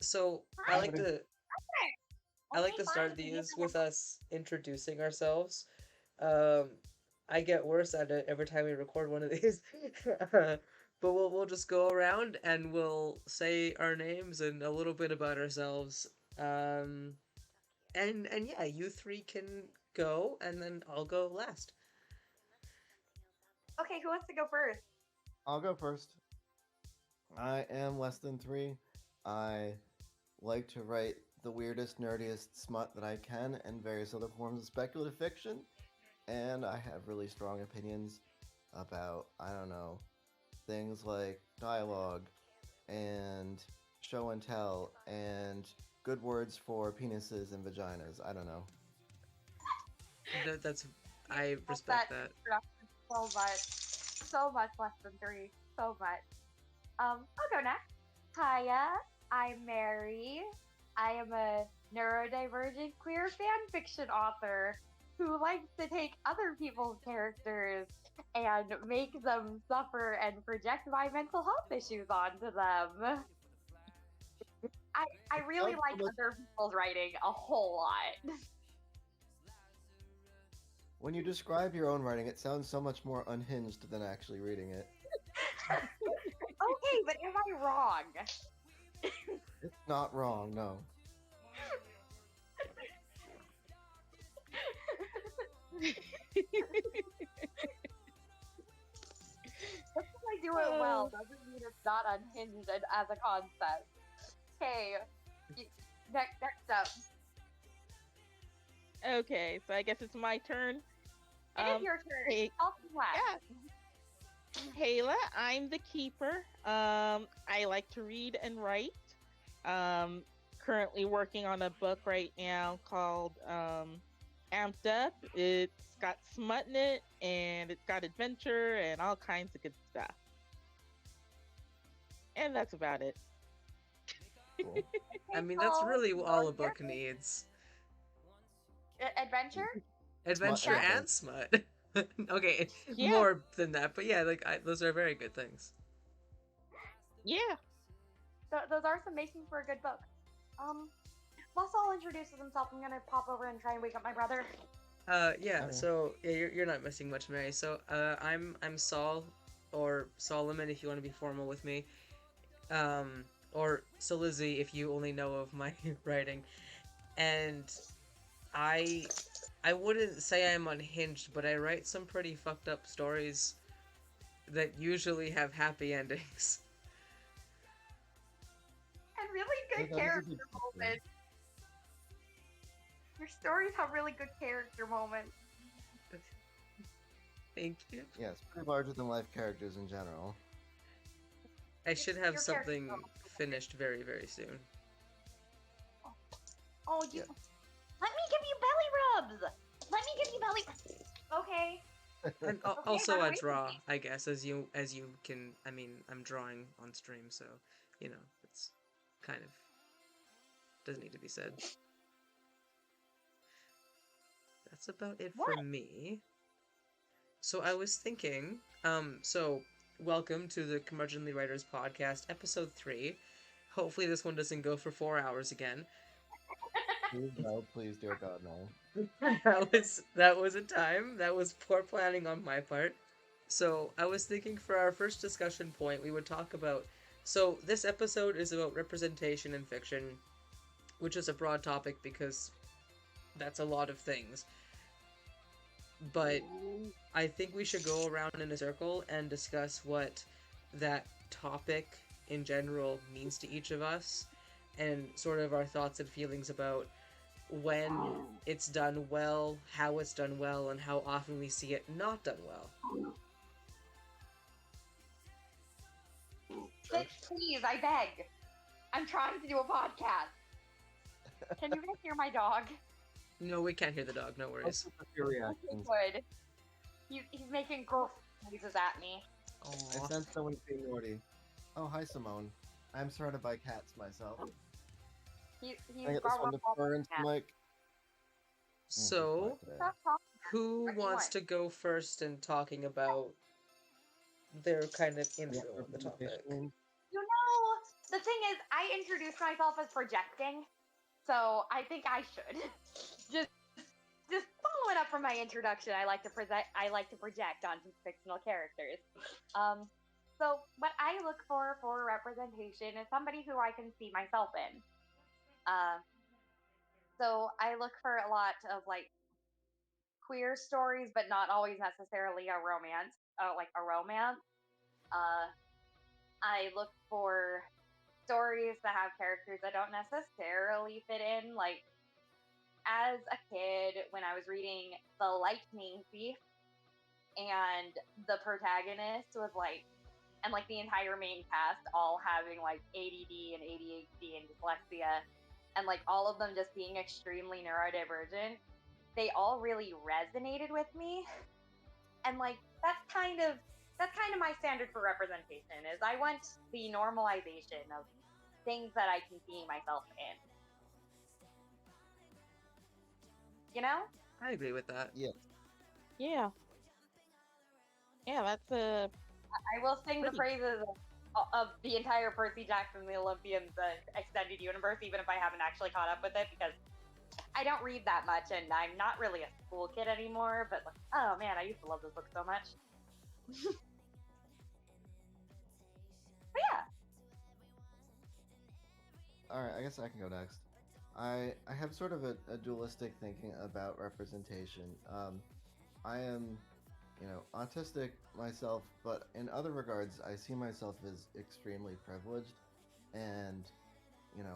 So I like Hi. to I like Okay, to start fine. You these know with us introducing ourselves. Um, I get worse at it every time we record one of these. But we'll just go around and we'll say our names and a little bit about ourselves. Um, and yeah, you three can go, and then I'll go last. Okay, who wants to go first? I'll go first. I am less than three. I like to write the weirdest, nerdiest smut that I can and various other forms of speculative fiction. And I have really strong opinions about, I don't know, things like dialogue and show and tell and good words for penises and vaginas. I don't know. That's I Love respect that that. introduction so much. So much less than three. So much. I'll go next. Hiya, I'm Mary. I am a neurodivergent queer fan fiction author who likes to take other people's characters and make them suffer and project my mental health issues onto them. I really Sounds so like much- other people's writing a whole lot. When you describe your own writing, it sounds so much more unhinged than actually reading it. Okay, but am I wrong? It's not wrong, no. Just because I do it well doesn't mean it's not unhinged as a concept. Okay, next up. Okay, so I guess it's my turn. It is your turn. Hey, Talk last. Kayla, I'm the keeper. I like to read and write. Um, Currently working on a book right now called Amped Up. It's got smut in it, and it's got adventure and all kinds of good stuff. And that's about it. Cool. I mean, that's really all a book needs. Adventure? Adventure Smut and smut. Okay, Yeah, more than that, but yeah, those are very good things. yeah. Those are some making for a good book. Russell introduces himself. I'm gonna pop over and try and wake up my brother. Yeah. Okay. So yeah, you're not missing much, Mary. So I'm Saul, or Solomon if you want to be formal with me, or Solizzi if you only know of my writing, and I I wouldn't say I'm unhinged, but I write some pretty fucked up stories that usually have happy endings. And really good That is a character good question. moments. Your stories have really good character moments. Thank you. Yes, pretty larger than life characters in general. I should have Your something character finished very, very soon. Oh, you. Yeah. Let me give you belly rubs. Let me give you belly. Okay. And Okay, also run a away from draw, me. I guess, as you can. I mean, I'm drawing on stream, so it's kind of doesn't need to be said. That's about it for What? me. So I was thinking, so welcome to the Curmudgeonly Writers Podcast, episode 3. Hopefully this one doesn't go for 4 hours again. Please no, please, dear God, no. that was a time. That was poor planning on my part. So I was thinking for our first discussion point, we would talk about. So this episode is about representation in fiction, which is a broad topic because that's a lot of things. But I think we should go around in a circle and discuss what that topic in general means to each of us, and sort of our thoughts and feelings about when it's done well, how it's done well, and how often we see it not done well. Please, I beg. I'm trying to do a podcast. Can you guys hear my dog? No, we can't hear the dog, no worries. Your Okay, reactions. good. He's making gross noises at me. I Aww. sense someone being naughty. Oh, hi, Simone. I'm surrounded by cats myself. He's Can I get this one to fur into the mic? So, Stop talking. who What? wants to go first in talking about their kind of intro on the topic? Representation. You know, The thing is, I introduced myself as projecting, so I think I should. just just following up from my introduction, I like to project onto fictional characters. So what I look for representation is somebody who I can see myself in. Uh, so I look for a lot of like queer stories, but not always necessarily a romance. Like a romance. Uh, I look for stories that have characters that don't necessarily fit in. Like as a kid, when I was reading The Lightning Thief, and the protagonist was like, and like the entire main cast all having like ADD and ADHD and dyslexia, and like all of them just being extremely neurodivergent, they all really resonated with me. And like that's kind of my standard for representation is I want the normalization of things that I can see myself in. You know? I agree with that. Yes. Yeah. Yeah, that's a I will sing the Pretty. praises of the entire Percy Jackson and the Olympians extended universe, even if I haven't actually caught up with it, because I don't read that much and I'm not really a school kid anymore. But like, oh man, I used to love this book so much. But yeah, All right, I guess I can go next. I have sort of a dualistic thinking about representation. I am, autistic myself, but in other regards, I see myself as extremely privileged, and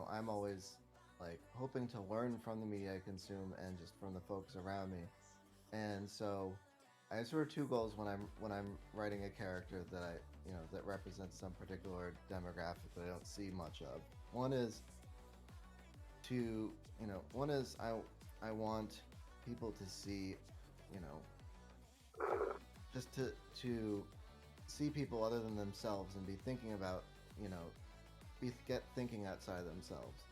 I'm always like hoping to learn from the media I consume and just from the folks around me. And so I have sort of two goals when I'm writing a character that that represents some particular demographic that I don't see much of. One is to one is I want people to see, you know, just to see people other than themselves and be thinking about, get thinking outside themselves.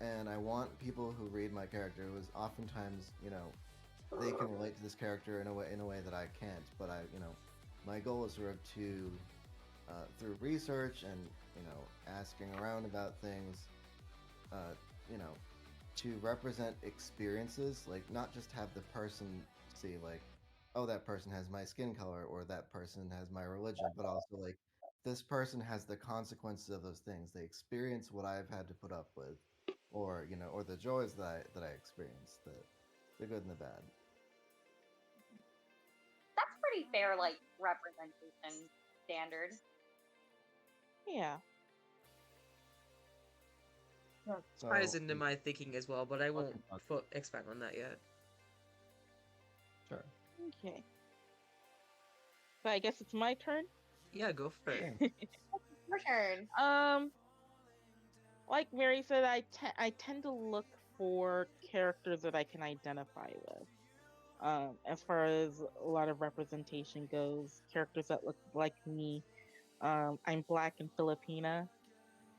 And I want people who read my character, who is oftentimes, they can relate to this character in a way that I can't. But my goal is sort of to through research and asking around about things, uh, you know, to represent experiences, like not just have the person see like, oh, that person has my skin color or that person has my religion, but also like this person has the consequences of those things. They experience what I've had to put up with, or or the joys that I experienced, the good and the bad. that's pretty fair, like representation standard. yeah. Ties So into my thinking as well, but I won't okay, expand on that yet. sure. Okay. So I guess it's my turn. Yeah, go for it. Yeah. Your turn. Like Mary said, I tend to look for characters that I can identify with. As far as a lot of representation goes, characters that look like me. I'm Black and Filipina.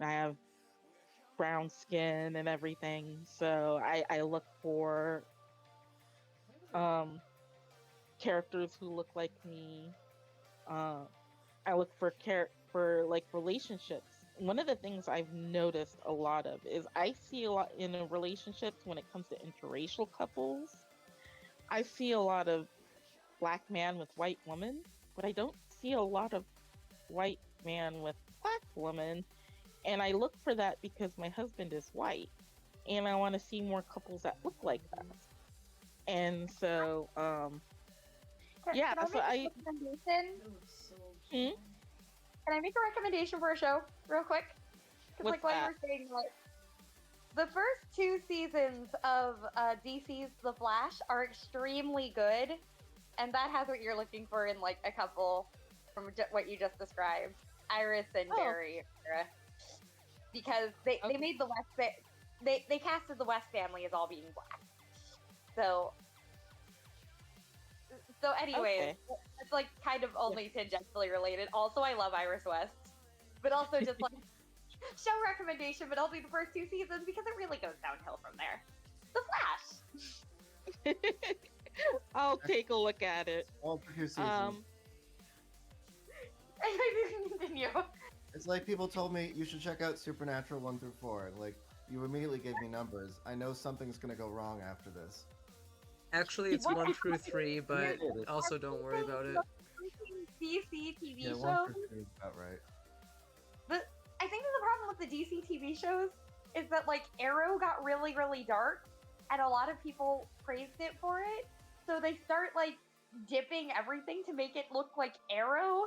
I have brown skin and everything, so I look for um characters who look like me. Um, I look for like relationships. One of the things I've noticed a lot of is I see a lot in relationships when it comes to interracial couples. I see a lot of black man with white woman, but I don't see a lot of white man with black woman. And I look for that because my husband is white, and I want to see more couples that look like that. And so, yeah, Can I so make I. a recommendation? Hmm? Can I make a recommendation for a show real quick? Because What's like what you that? were saying, like the first two seasons of DC's The Flash are extremely good, and that has what you're looking for in like a couple from what you just described, Iris and Oh, Barry, because they okay. made the they casted the West family as all being black. So anyways, Okay. it's like kind of only tangentially related. Also, I love Iris West, but also just like show recommendation, but only the first two seasons because it really goes downhill from there. The Flash. I'll take a look at it. All for 2 seasons. Um, I didn't continue. It's like people told me you should check out Supernatural 1 through 4. Like, you immediately gave me numbers. I know something's gonna go wrong after this. Actually, it's What 1 through 3, Yeah, but it is. also don't worry about it. DC TV Yeah, 1 shows, through 3 is about right. but I think the problem with the DC TV shows is that like Arrow got really, really dark, and a lot of people praised it for it. So they start like dipping everything to make it look like Arrow,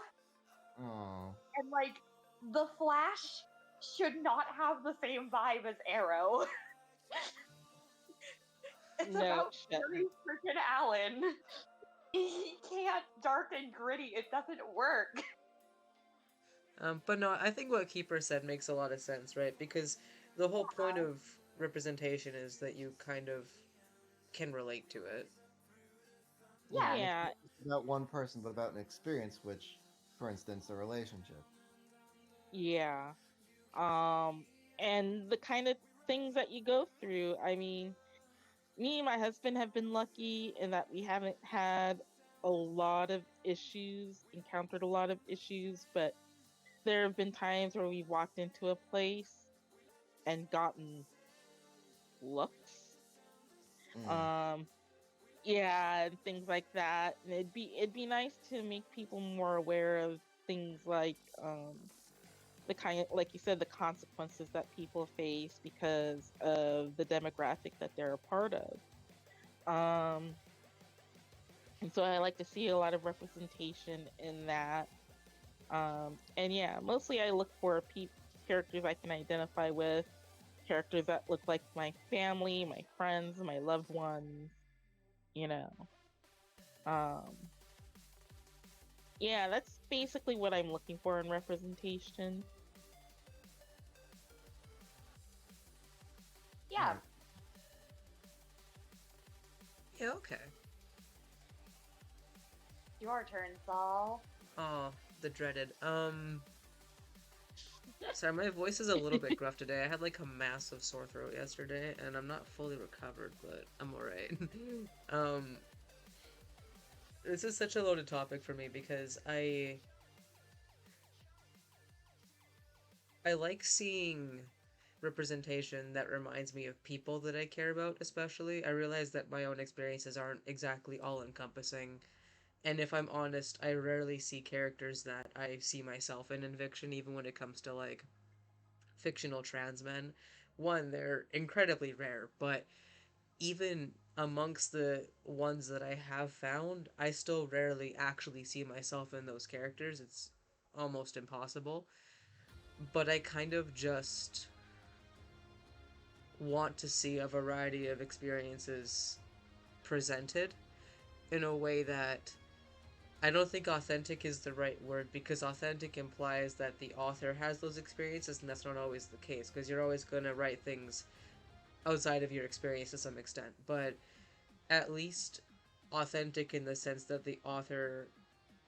Oh. and like the Flash should not have the same vibe as Arrow. It's No, about shit. Barry freaking Allen. He can't dark and gritty. It doesn't work. But no, I think what Keeper said makes a lot of sense, right? Because the whole point of representation is that you kind of can relate to it. Yeah. And it's Yeah, not just about one person, but about an experience, which, for instance, a relationship. yeah. And the kind of things that you go through. I mean, me and my husband have been lucky in that we haven't had a lot of issues, encountered a lot of issues, but there have been times where we've walked into a place and gotten looks. Mm. Um, yeah, and things like that. And it'd be nice to make people more aware of things like the kind, like you said, the consequences that people face because of the demographic that they're a part of. Um, and so I like to see a lot of representation in that. And yeah, mostly I look for characters I can identify with, characters that look like my family, my friends, my loved ones. You know, um, yeah, that's basically what I'm looking for in representation. Yeah. Yeah, okay. Your turn, Saul. Oh, the dreaded. Sorry, my voice is a little bit gruff today. I had like a massive sore throat yesterday, and I'm not fully recovered, but I'm alright. um, this is such a loaded topic for me because I like seeing representation that reminds me of people that I care about, especially. I realize that my own experiences aren't exactly all encompassing. And if I'm honest, I rarely see characters that I see myself in fiction, even when it comes to like fictional trans men. One, they're incredibly rare, but even amongst the ones that I have found, I still rarely actually see myself in those characters. It's almost impossible. But I kind of just want to see a variety of experiences presented in a way that I don't think authentic is the right word, because authentic implies that the author has those experiences, and that's not always the case, because you're always going to write things outside of your experience to some extent. But at least authentic in the sense that the author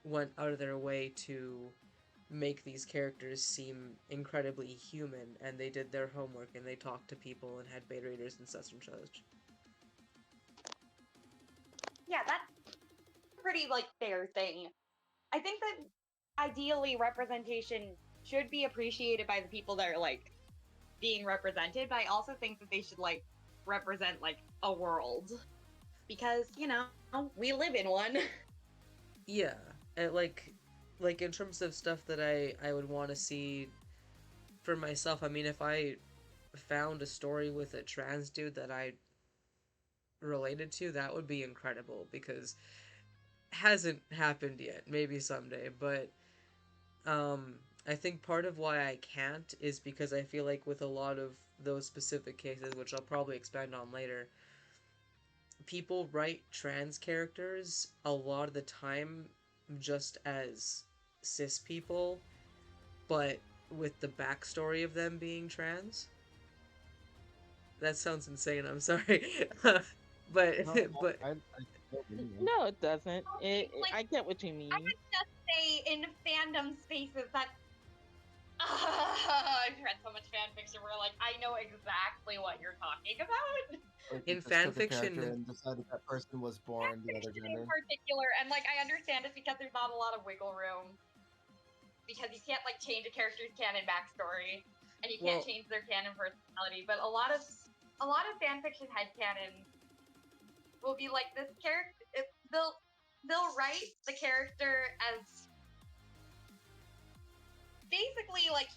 went out of their way to make these characters seem incredibly human, and they did their homework and they talked to people and had beta readers and such and such. Yeah, that's a pretty like fair thing. I think that ideally representation should be appreciated by the people that are like being represented, but I also think that they should like represent like a world because, we live in one. Yeah, and like in terms of stuff that I would want to see for myself. I mean, if I found a story with a trans dude that I related to, that would be incredible, because hasn't happened yet. Maybe someday, but I think part of why I can't is because I feel like with a lot of those specific cases, which I'll probably expand on later, people write trans characters a lot of the time just as cis people, but with the backstory of them being trans. That sounds insane. I'm sorry, but No, but I don't believe you. No, it doesn't. Like, I get what you I mean. would just say in fandom spaces that I've read so much fan fiction where like I know exactly what you're talking about. Like, in you just fan took a character fiction, and decided that person was born the other Fiction in gender. particular, and like I understand it's because there's not a lot of wiggle room. because you can't like change a character's canon backstory, and you can't Well, change their canon personality. But a lot of fanfiction headcanon will be like this character. They'll write the character as basically like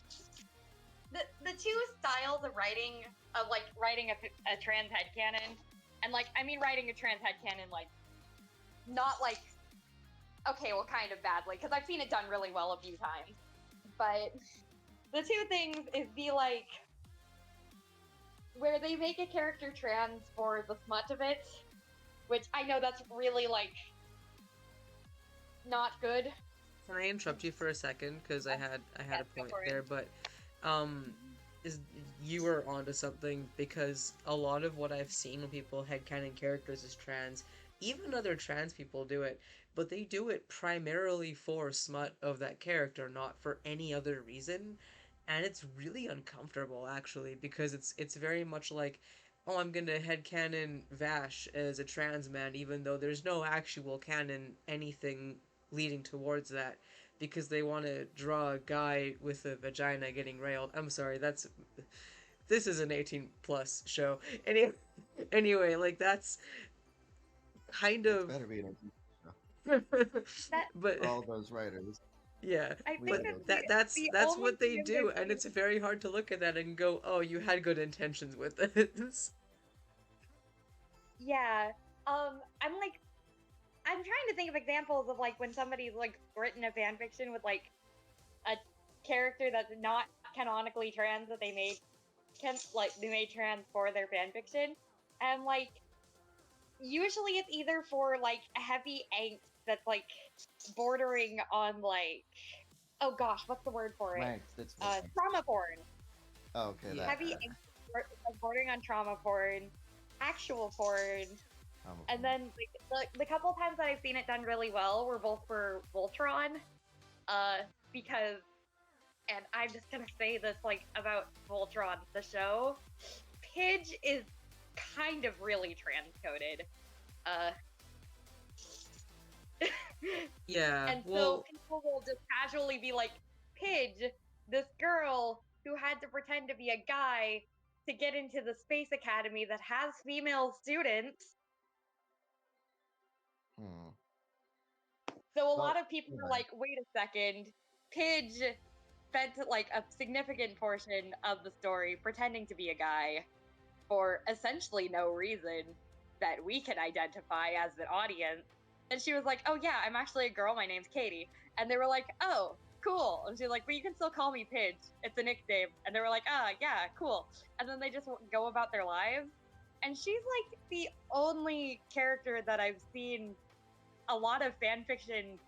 the two styles of writing a trans headcanon, and like I mean writing a trans headcanon like not like okay, well kind of badly because I've seen it done really well a few times, but the two things is be like where they make a character trans for the smut of it, which I know that's really like not good. can I interrupt you for a second because I had Yes, a go point for it. there, but um, is you were onto something because a lot of what I've seen when people headcanon characters as trans, even other trans people do it, but they do it primarily for smut of that character, not for any other reason, and it's really uncomfortable actually because it's very much like, oh, I'm gonna headcanon Vash as a trans man, even though there's no actual canon anything leading towards that because they want to draw a guy with a vagina getting railed. I'm sorry, this is an 18 plus show. Anyway, like that's kind It's of better be an That but for all those writers. yeah, I We think but gotta that go. that's only what they thing do, I've and seen it's very hard to look at that and go, "Oh, you had good intentions with this." yeah. I'm trying to think of examples of like when somebody's like written a fan fiction with like a character that's not canonically trans that they made trans for their fan fiction. And like usually it's either for like a heavy angst that's like bordering on like oh gosh, what's the word for it? Ranks. That's Trauma porn. oh, okay. Yeah. That Heavy angst like bordering on trauma porn, actual porn. And then like, the couple times that I've seen it done really well were both for Voltron, because, and I'm just gonna say this like about Voltron, the show, Pidge is kind of really transcoded, uh, Yeah. and so Well, people will just casually be like, Pidge, this girl who had to pretend to be a guy to get into the space academy that has female students. Hmm. So a lot Well, of people are yeah. like, wait a second, Pidge spent like a significant portion of the story pretending to be a guy for essentially no reason that we can identify as an audience. And she was like, oh yeah, I'm actually a girl, my name's Katie. And they were like, oh, cool. And she's like, but you can still call me Pidge. It's a nickname. And they were like, ah, yeah, cool. And then they just go about their lives. And she's like the only character that I've seen a lot of fan fiction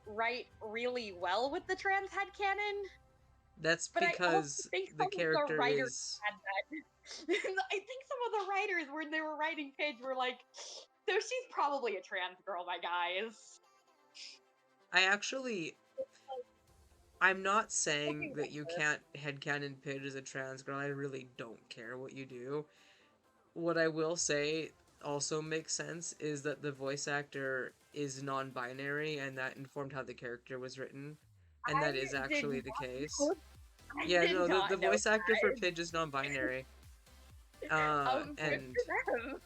write really well with the trans headcanon, that's but I also because think the some of the character writers is had that. I think some of the writers, when they were writing Pidge, were like, so she's probably a trans girl, my guys. I actually I'm not saying Okay, that you whatever. can't headcanon Pidge as a trans girl. I really don't care what you do. What I will say also makes sense is that the voice actor is non-binary and that informed how the character was written. And I that is did actually the not case. know. I Yeah, did no, the not know voice actor for that. Pidge is non-binary. Good And for them.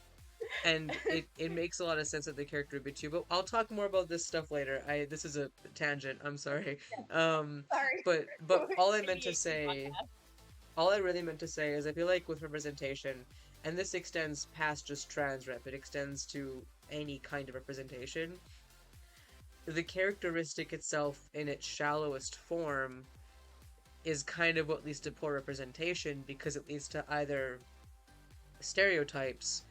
it makes a lot of sense that the character would be too, but I'll talk more about this stuff later. This is a tangent, I'm sorry. Um, Sorry. but all I meant to ADHD say, podcast. all I really meant to say is I feel like with representation, and this extends past just trans rep, it extends to any kind of representation. The characteristic itself in its shallowest form is kind of what leads to poor representation because it leads to either stereotypes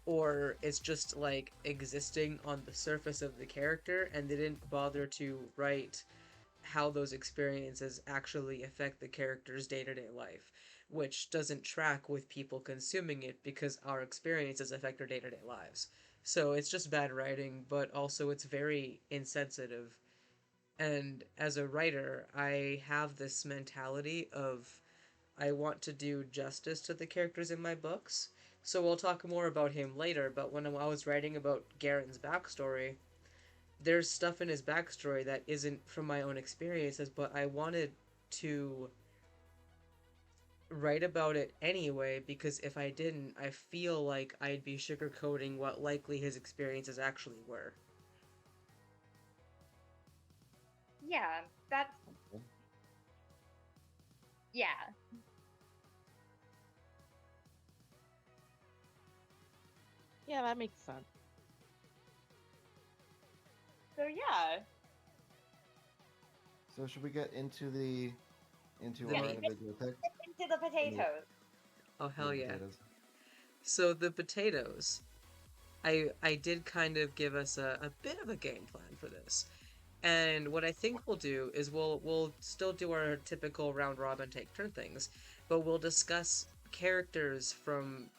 or it's just like existing on the surface of the character and they didn't bother to write how those experiences actually affect the character's day-to-day life, which doesn't track with people consuming it because our experiences affect our day-to-day lives. So it's just bad writing, but also it's very insensitive. And as a writer, I have this mentality of I want to do justice to the characters in my books. So we'll talk more about him later, but when I was writing about Garen's backstory, there's stuff in his backstory that isn't from my own experiences, but I wanted to write about it anyway because if I didn't, I feel like I'd be sugarcoating what likely his experiences actually were. Yeah, that's yeah. Yeah, that makes sense. So yeah, So should we get into The yeah. our meat. individual pick? Into the The meat, potatoes. Oh meat hell and yeah. potatoes. So the potatoes. I did kind of give us a bit of a game plan for this. And what I think we'll do is we'll still do our typical round robin take turn things, but we'll discuss characters from,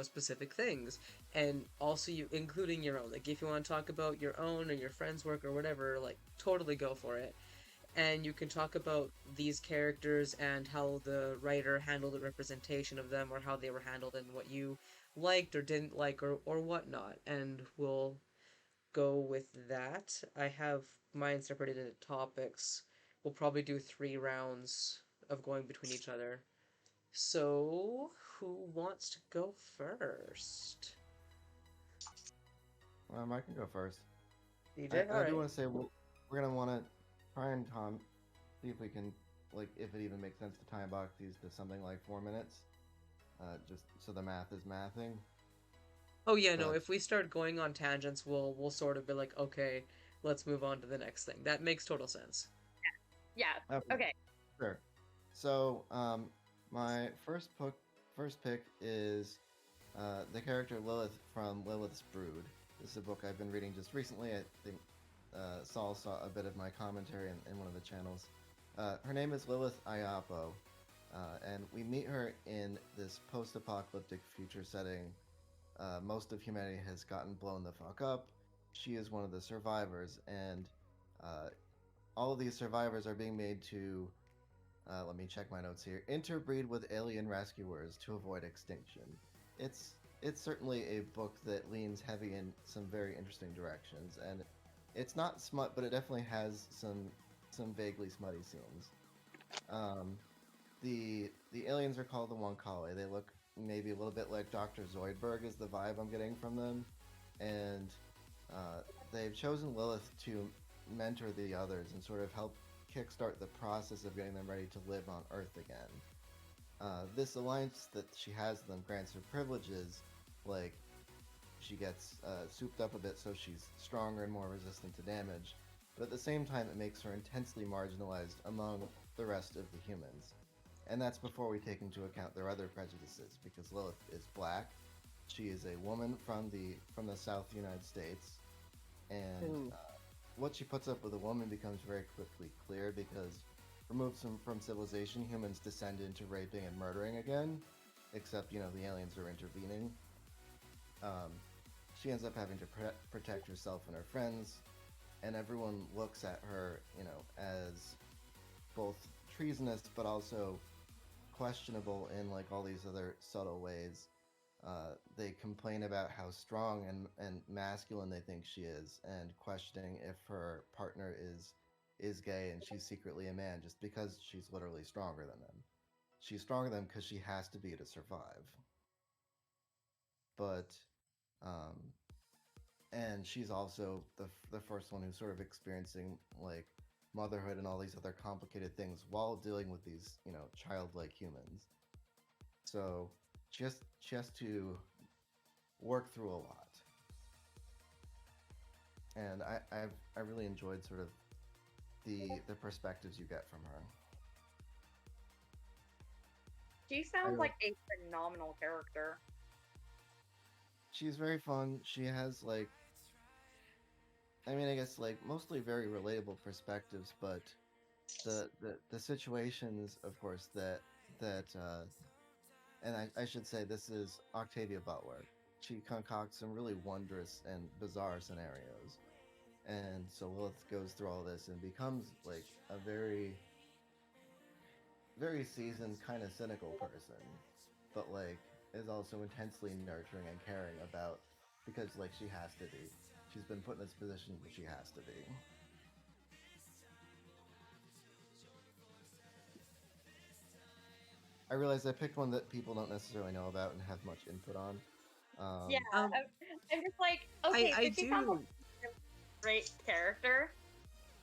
specific things, and also you including your own. Like if you want to talk about your own or your friend's work or whatever, like totally go for it. And you can talk about these characters and how the writer handled the representation of them or how they were handled and what you liked or didn't like or whatnot. And we'll go with that. I have mine separated into topics. We'll probably do 3 rounds of going between each other. So, who wants to go first? I can go first. DJ? I do Alright. want to say we're gonna want to try and see if we can, like, if it even makes sense to time box these to something like 4 minutes, just so the math is mathing. Oh yeah, no, But if we start going on tangents, we'll sort of be like, okay, let's move on to the next thing. That makes total sense. Yeah. okay, Okay. sure. So my first pick is the character Lilith from Lilith's Brood. This is a book I've been reading just recently. I think Saul saw a bit of my commentary in one of the channels. Her name is Lilith Ayapo, and we meet her in this post-apocalyptic future setting. Most of humanity has gotten blown the fuck up. She is one of the survivors, and uh, all of these survivors are being made to, let me check my notes here, interbreed with alien rescuers to avoid extinction. It's certainly a book that leans heavy in some very interesting directions, and it's not smut, but it definitely has some vaguely smutty scenes. Um, the aliens are called the Wonkali. They look maybe a little bit like Dr. Zoidberg is the vibe I'm getting from them, and they've chosen Lilith to mentor the others and sort of help kickstart the process of getting them ready to live on Earth again. This alliance that she has with them grants her privileges, like she gets souped up a bit so she's stronger and more resistant to damage, but at the same time it makes her intensely marginalized among the rest of the humans. And that's before we take into account their other prejudices, because Lilith is black, she is a woman from the South United States, and Ooh. what she puts up with a woman becomes very quickly clear because removed from civilization, humans descend into raping and murdering again, except the aliens are intervening. Um, she ends up having to protect herself and her friends, and everyone looks at her, as both treasonous but also questionable in like all these other subtle ways. They complain about how strong and masculine they think she is, and questioning if her partner is gay and she's secretly a man just because she's literally stronger than them. She's stronger than them because she has to be to survive. But um, and she's also the first one who's sort of experiencing like motherhood and all these other complicated things while dealing with these childlike humans. So she has to work through a lot, and I really enjoyed sort of the perspectives you get from her. She I sounds really, like a phenomenal character. she's very fun. She has like, I mean, I guess like mostly very relatable perspectives, but the situations, of course, that and I should say this is Octavia Butler. She concocts some really wondrous and bizarre scenarios, and so Lilith goes through all this and becomes like a very seasoned, kind of cynical person, but like is also intensely nurturing and caring about because like she has to be. she's been put in this position that she has to be. I realize I picked one that people don't necessarily know about and have much input on. Yeah, Um, I'm just like, okay, I so she sounds like do. a great character.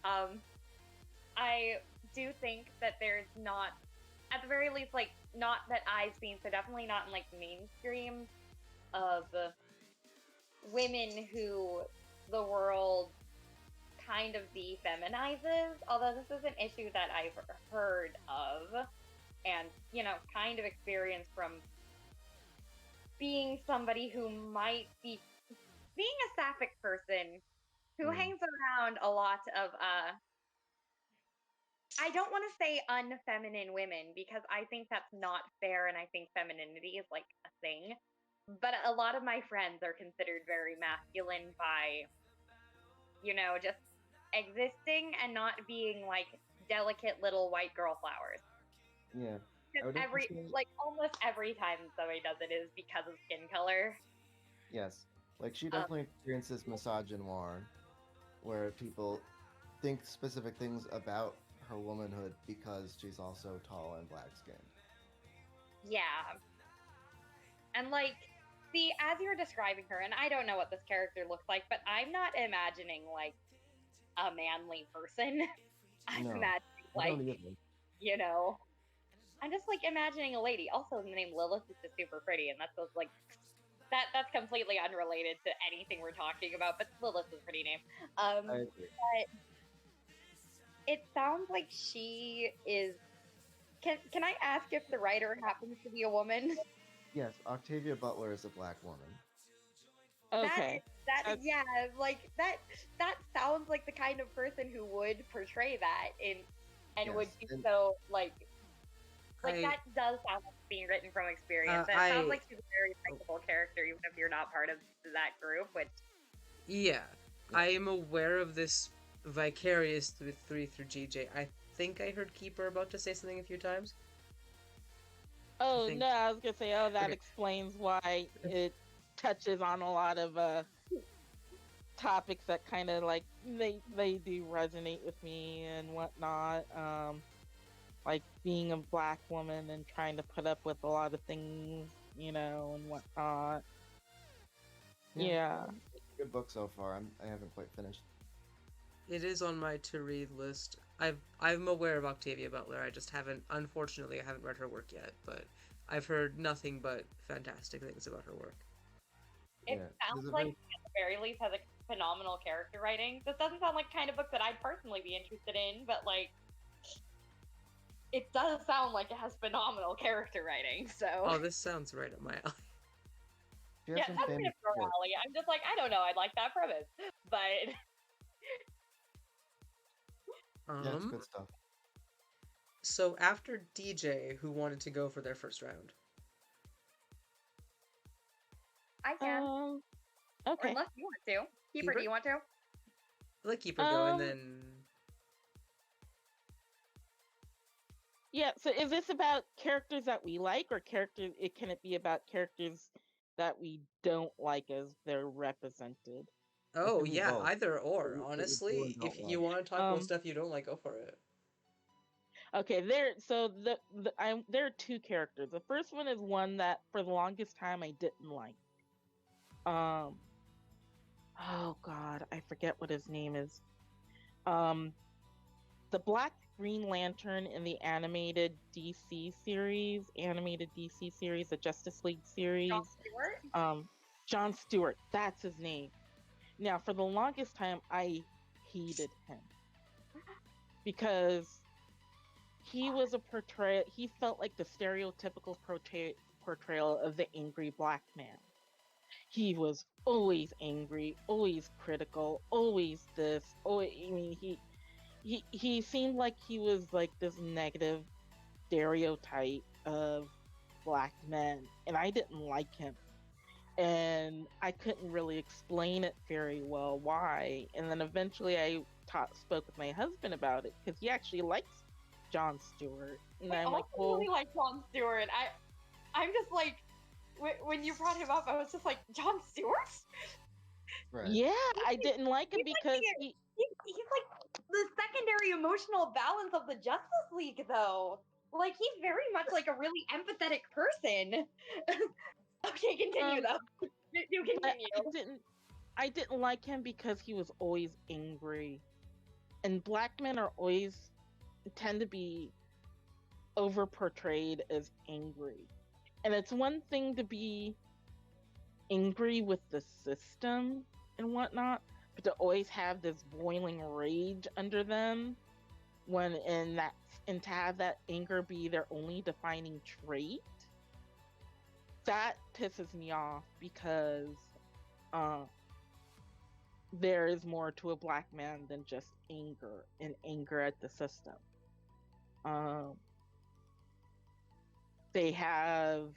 I do think that there's not, at the very least, like, not that I've seen, so definitely not in, like, mainstream of women who the world kind of defeminizes, although this is an issue that I've heard of and, you know, kind of experienced from being somebody who might be being a sapphic person who hangs around a lot of I don't want to say unfeminine women because I think that's not fair and I think femininity is like a thing. But a lot of my friends are considered very masculine by, you know, just existing and not being like delicate little white girl flowers. Yeah. Because like almost every time somebody does it is because of skin color. Yes. Like, she Um, definitely experiences misogynoir, where people think specific things about her womanhood because she's also tall and black skinned. yeah. And like, see, as you're describing her, and I don't know what this character looks like, but I'm not imagining like a manly person. I'm No, imagining I don't like, either. you know, I'm just like imagining a lady. Also, the name Lilith is just super pretty, and that's just like that's completely unrelated to anything we're talking about. But Lilith is a pretty name. I agree. But it sounds like she is. Can I ask if the writer happens to be a woman? Yes, Octavia Butler is a black woman. Okay. Yeah, like that sounds like the kind of person who would portray that in and would Yes, be and- so like I- that does sound like being written from experience. And it sounds like she's a very likable character, even if you're not part of that group. Which Yeah, I am aware of this vicarious through GJ. I think I heard Keeper about to say something a few times. Oh think- no, I was gonna say, oh, that Okay. explains why it touches on a lot of topics that kind of like they do resonate with me and whatnot. Like being a black woman and trying to put up with a lot of things, you know, and whatnot. Yeah. Good book so far. I haven't quite finished. It is on my to read list. I'm aware of Octavia Butler. I just haven't, unfortunately, I haven't read her work yet. But I've heard nothing but fantastic things about her work. it Yeah, sounds there's a like very- at the very least has a phenomenal character writing. This doesn't sound like the kind of book that I'd personally be interested in, but like it does sound like it has phenomenal character writing. So Oh, this sounds right up my alley. She has yeah, some that's kind famous of quotes. alley. I'm just like I don't know. I'd like that premise, but Yeah, it's good stuff. So after DJ, who wanted to go for their first round? I can. Or Okay. unless you want to. Keeper, Keeper? do you want to? Let Keeper go, and Um, then Yeah, so is this about characters that we like, or characters? Can it be about characters that we don't like as they're represented? oh can be yeah, both. either or. What you do Honestly, and don't if you like. want to talk about Um, stuff you don't like, go for it. Okay, there are two characters. The first one is one that for the longest time I didn't like. Oh God, I forget what his name is. The Black Green Lantern in the animated DC series, the Justice League series. Jon Stewart? John Stewart, that's his name. Now, for the longest time, I hated him because he was a portrayal. He felt like the stereotypical portrayal of the angry black man. He was always angry, always critical, always this. Oh, I mean, he seemed like he was like this negative stereotype of black men, and I didn't like him. And I couldn't really explain it very well why. And then eventually I spoke with my husband about it because he actually likes John Stewart. And I I'm like, also well, really like Jon Stewart. I'm just like, when you brought him up, I was just like, Jon Stewart? Right. Yeah, I didn't like him He's like because he's like the secondary emotional balance of the Justice League, though. Like he's very much like a really empathetic person. Okay, continue um though. You but continue. I didn't like him because he was always angry. And black men are always tend to be over portrayed as angry. And it's one thing to be angry with the system and whatnot, but to always have this boiling rage under them when in that and to have that anger be their only defining trait, that pisses me off because uh, there is more to a black man than just anger and anger at the system. Um, they have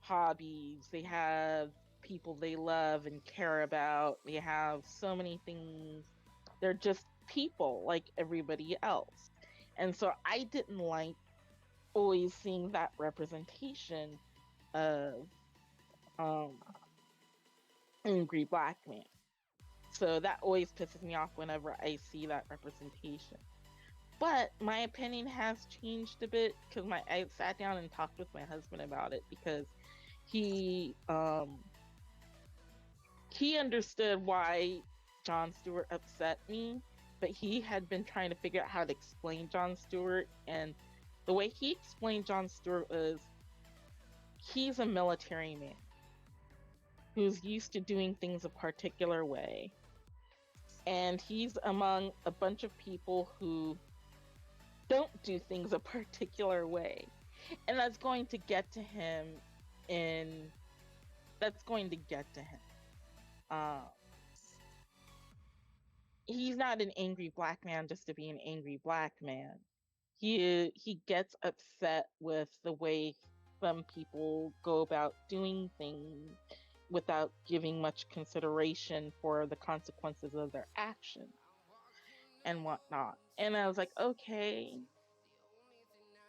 hobbies, they have people they love and care about, they have so many things. They're just people like everybody else. And so I didn't like always seeing that representation of um, angry black man. So that always pisses me off whenever I see that representation. But my opinion has changed a bit because I sat down and talked with my husband about it because he he understood why Jon Stewart upset me, but he had been trying to figure out how to explain Jon Stewart, and the way he explained Jon Stewart was he's a military man who's used to doing things a particular way, and he's among a bunch of people who don't do things a particular way, and that's going to get to him in that's going to get to him. Uh, he's not an angry black man just to be an angry black man. He gets upset with the way some people go about doing things without giving much consideration for the consequences of their actions and whatnot. And I was like, okay.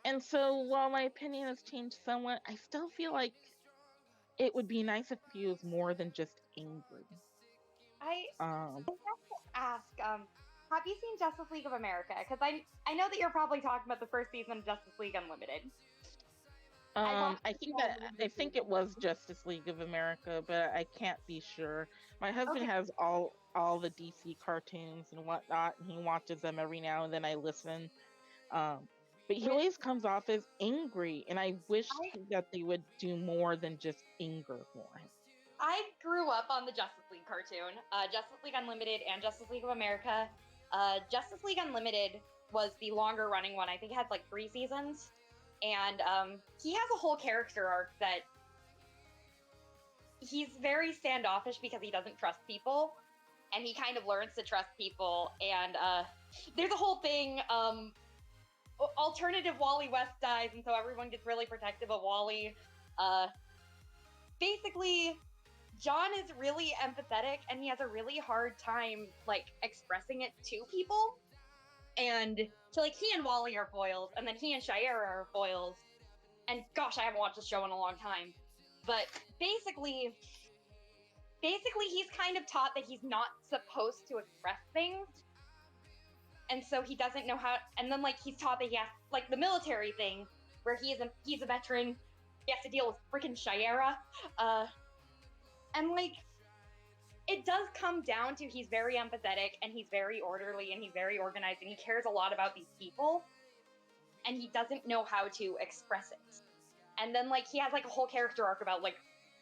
And so while my opinion has changed somewhat, I still feel like it would be nice if he was more than just angry. I Um, have to ask, have you seen Justice League of America? Because I know that you're probably talking about the first season of Justice League Unlimited. I've watched I think it was Justice League of America, but I can't be sure. My husband Okay. has all the DC cartoons and whatnot, and he watches them every now and then. I listen, but he With always comes off as angry, and I wish I that they would do more than just anger for him. I grew up on the Justice League cartoon, Justice League Unlimited and Justice League of America. Justice League Unlimited was the longer running one. I think it had like 3 seasons. And he has a whole character arc that he's very standoffish because he doesn't trust people. And he kind of learns to trust people. And there's a whole thing, alternative Wally West dies, and so everyone gets really protective of Wally. Basically, John is really empathetic, and he has a really hard time, like, expressing it to people. And so, like, he and Wally are foils, and then he and Shira are foils. And gosh, I haven't watched the show in a long time. But basically, he's kind of taught that he's not supposed to express things. And so he doesn't know how, and then, like, he's taught that he has, like, the military thing, where he's a veteran, he has to deal with freaking Shira. And, like, it does come down to he's very empathetic, and he's very orderly, and he's very organized, and he cares a lot about these people, and he doesn't know how to express it. And then, like, he has, like, a whole character arc about, like,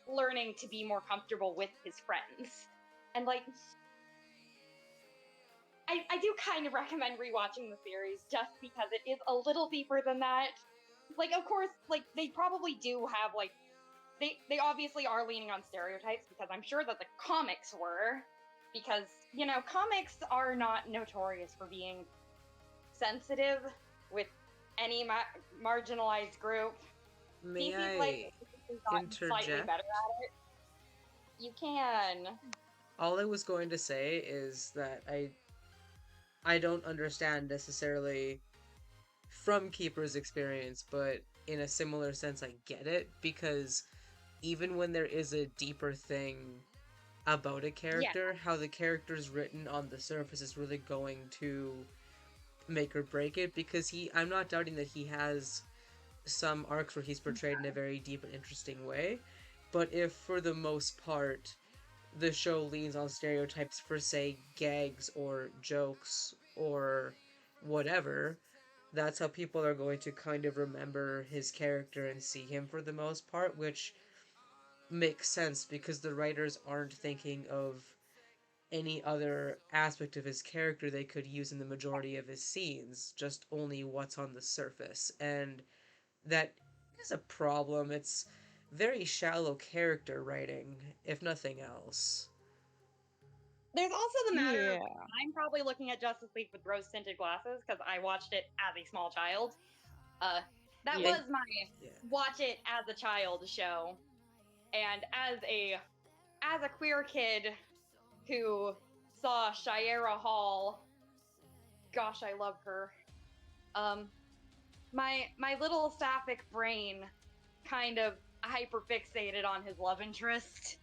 learning to be more comfortable with his friends. And, like, I do kind of recommend rewatching the series just because it is a little deeper than that. Like, of course, like, they probably do have, like, they obviously are leaning on stereotypes because I'm sure that the comics were. Because, you know, comics are not notorious for being sensitive with any marginalized group. May DC's, I like, gotten slightly interject? better at it. You can. All I was going to say is that I don't understand necessarily from Keeper's experience, but in a similar sense I get it, because even when there is a deeper thing about a Yeah. character, how the character's written on the surface is really going to make or break it, because I'm not doubting that he has some arcs where he's portrayed in a very deep and interesting way, but if for the most part the show leans on stereotypes for, say, gags or jokes or whatever, that's how people are going to kind of remember his character and see him for the most part, which makes sense because the writers aren't thinking of any other aspect of his character they could use in the majority of his scenes, just only what's on the surface. And that is a problem. It's very shallow character writing, if nothing else. There's also the matter of, Yeah. I'm probably looking at Justice League with rose tinted glasses because I watched it as a small child. That Yeah. was my Yeah. watch it as a child show, and as a queer kid who saw Shiera Hall, gosh, I love her. My little sapphic brain kind of hyperfixated on his love interest.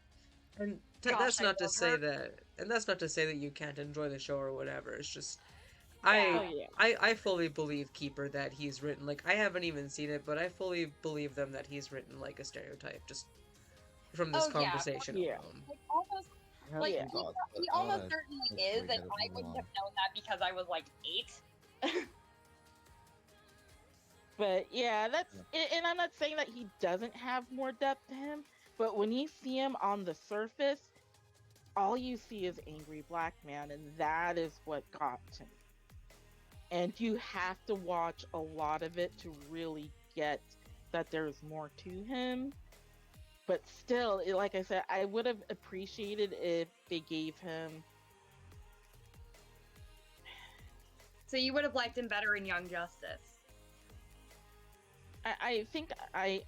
And Gosh, that's I not to love say her. that, and that's not to say that you can't enjoy the show or whatever. It's just Yeah. Oh yeah. I fully believe Keeper that he's written, like, I haven't even seen it, but I fully believe them that he's written like a stereotype just from this Oh, yeah. conversation Yeah. alone. Like almost, I have like Yeah. some thoughts, but he I almost wanna certainly make is, sure we and get it I moving wouldn't on. have known that because I was like 8. But yeah, that's Yeah. and I'm not saying that he doesn't have more depth to him, but when you see him on the surface, all you see is angry black man, and that is what got to me. And you have to watch a lot of it to really get that there's more to him. But still, like I said, I would have appreciated if they gave him. So you would have liked him better in Young Justice. I think I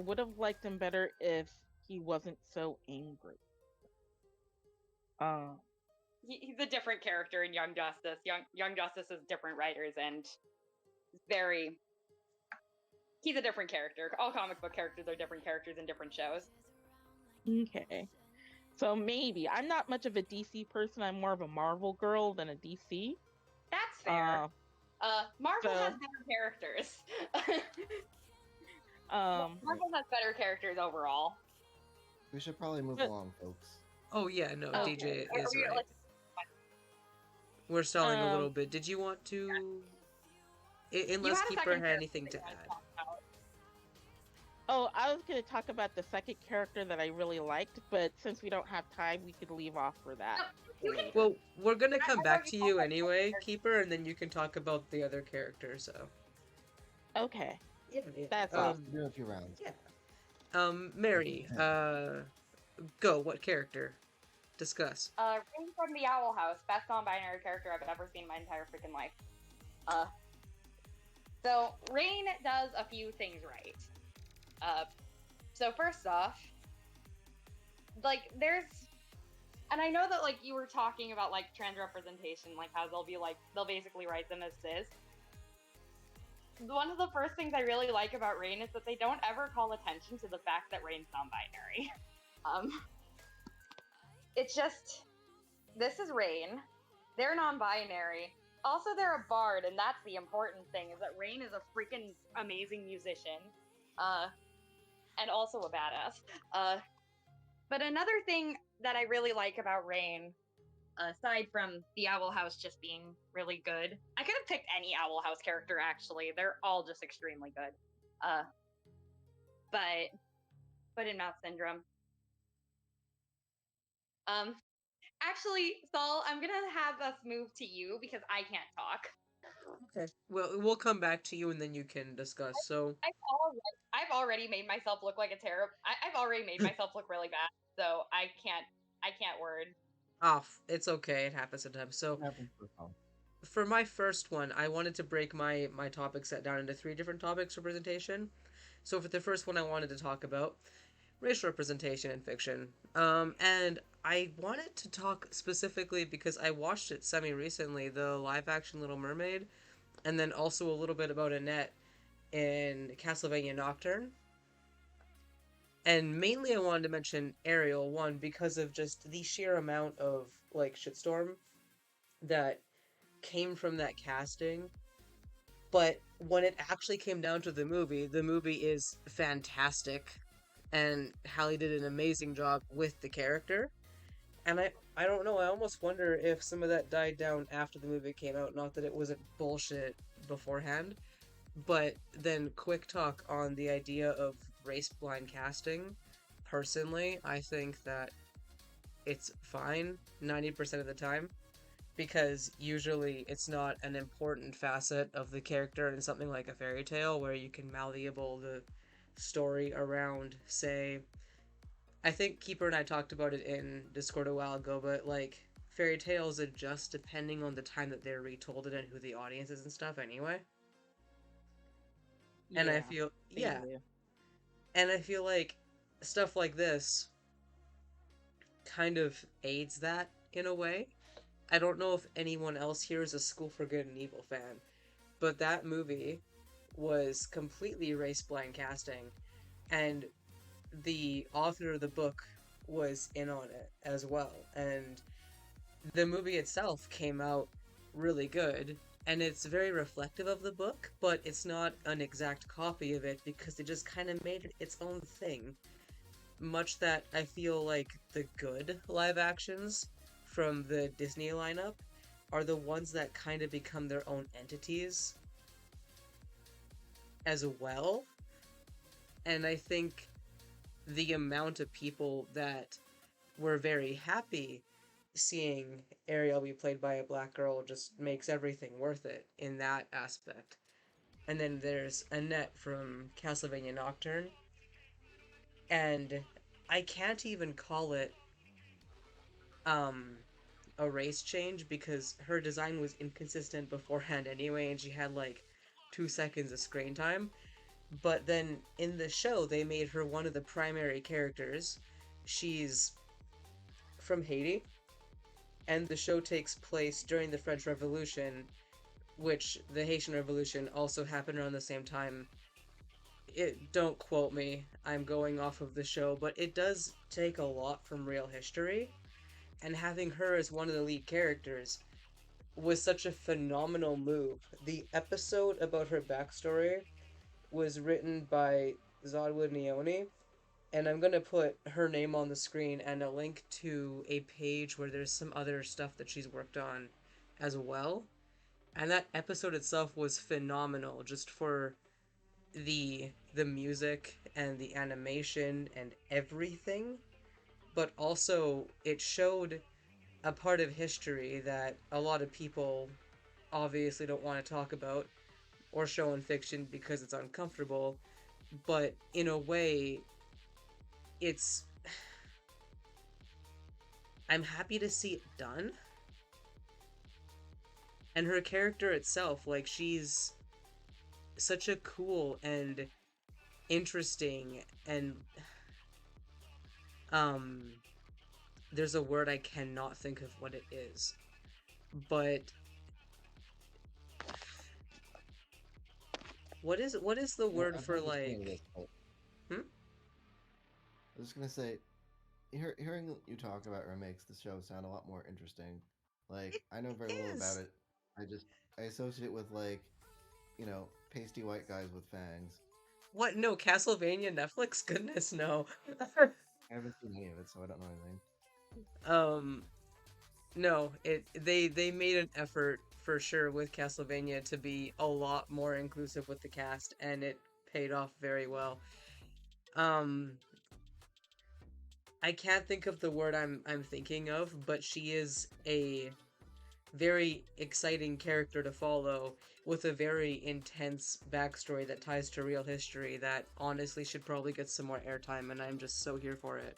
would have liked him better if he wasn't so angry. Uh, He's a different character in Young Justice. Young Justice is different writers and very. He's a different character. All comic book characters are different characters in different shows. okay. So maybe I'm not much of a DC person. I'm more of a Marvel girl than a DC. That's fair. Marvel so- has better characters. Um, Marvel has better characters overall. We should probably move But- along, folks. Oh yeah, no, Okay. DJ Are is we, right. like, We're stalling a Um, little bit. Did you want to, you unless had a Keeper second had character anything that to you wanted add? talk about. oh, I was going to talk about the second character that I really liked, but since we don't have time, we could leave off for that. You can- later. Well, we're gonna come I've back already to told you my anyway, character. Keeper, and then you can talk about the other characters. So. Okay. Yeah. That's We'll awesome. do a few rounds. Yeah. Mary, go. What character? Discuss. Rain from the Owl House, best non-binary character I've ever seen in my entire freaking life. So Rain does a few things right. So first off, like and I know that like you were talking about like trans representation, like how they'll basically write them as cis. One of the first things I really like about Rain is that they don't ever call attention to the fact that Rain's non-binary. It's just, this is Rain. They're non-binary. Also, they're a bard, and that's the important thing, is that Rain is a freaking amazing musician. And also a badass. But another thing that I really like about Rain, aside from the Owl House just being really good, I could have picked any Owl House character, actually. They're all just extremely good. But in Mouth Syndrome. Actually, Saul, I'm gonna have us move to you because I can't talk. Okay. Well, we'll come back to you, and then you can discuss. So. I've already made myself look like a terrible. I've already made myself look really bad, so I can't word. Off. It's okay. It happens sometimes. So. What happens for Tom? For my first one, I wanted to break my topic set down into 3 different topics for presentation. So for the first one, I wanted to talk about racial representation in fiction. And I wanted to talk specifically because I watched it semi-recently, the live-action Little Mermaid, and then also a little bit about Annette in Castlevania Nocturne. And mainly I wanted to mention Ariel, one, because of just the sheer amount of, like, shitstorm that came from that casting. But when it actually came down to the movie is fantastic. And Halle did an amazing job with the character. And I don't know, I almost wonder if some of that died down after the movie came out. Not that it wasn't bullshit beforehand, but then quick talk on the idea of race blind casting. Personally, I think that it's fine 90% of the time because usually it's not an important facet of the character in something like a fairy tale where you can malleable the story around, say, I think Keeper and I talked about it in Discord a while ago, but like fairy tales adjust depending on the time that they're retold it and who the audience is and stuff anyway. And I Yeah, feel, they yeah, do. and I feel like stuff like this kind of aids that in a way. I don't know if anyone else here is a School for Good and Evil fan, but that movie was completely race blind casting, and the author of the book was in on it as well. And the movie itself came out really good, and it's very reflective of the book, but it's not an exact copy of it because they just kind of made it its own thing. Much that I feel like the good live actions from the Disney lineup are the ones that kind of become their own entities as well. And I think the amount of people that were very happy seeing Ariel be played by a black girl just makes everything worth it in that aspect. And then there's Annette from Castlevania Nocturne, and I can't even call it um a race change because her design was inconsistent beforehand anyway, and she had like 2 seconds of screen time. But then in the show, they made her one of the primary characters. She's from Haiti, and the show takes place during the French Revolution, which the Haitian Revolution also happened around the same time. Don't quote me, I'm going off of the show, but it does take a lot from real history, and having her as one of the lead characters was such a phenomenal move. The episode about her backstory was written by Zodwa Nyoni, and I'm gonna put her name on the screen and a link to a page where there's some other stuff that she's worked on as well. And that episode itself was phenomenal, just for the music and the animation and everything. But also, it showed a part of history that a lot of people obviously don't want to talk about or show in fiction because it's uncomfortable. But in a way, it's I'm happy to see it done. And her character itself, like, she's such a cool and interesting and um there's a word I cannot think of what it is. But what is the Yeah, word I've for heard the saying like this, but hmm? I was just gonna say, hearing you talk about her makes the show sound a lot more interesting. Like, It I know very little about is. it. I associate it with like, pasty white guys with fangs. What, no, Castlevania Netflix? Goodness no. I haven't seen any of it, so I don't know anything. um no, they made an effort for sure with Castlevania to be a lot more inclusive with the cast, and it paid off very well. Um I can't think of the word I'm thinking of, but she is a very exciting character to follow with a very intense backstory that ties to real history that honestly should probably get some more airtime, and I'm just so here for it.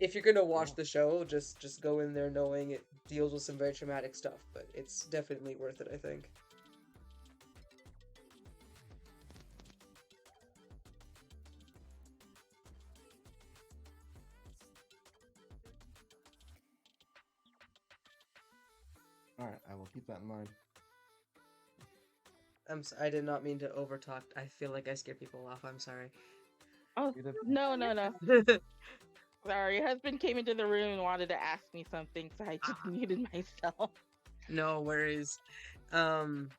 If you're gonna watch Cool. the show, just go in there knowing it deals with some very traumatic stuff, but it's definitely worth it, I think. All right, I will keep that in mind. I did not mean to overtalk. I feel like I scare people off. I'm sorry. Oh, You'd have- no. Sorry, husband came into the room and wanted to ask me something, so I just muted myself. No worries. Um,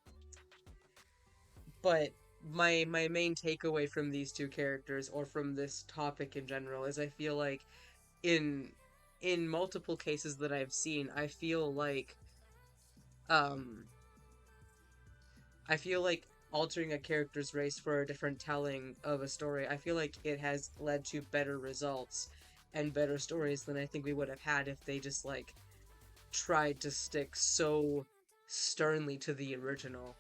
but my main takeaway from these two characters, or from this topic in general, is I feel like in multiple cases that I've seen, um I feel like altering a character's race for a different telling of a story, I feel like it has led to better results and better stories than I think we would have had if they just like tried to stick so sternly to the original.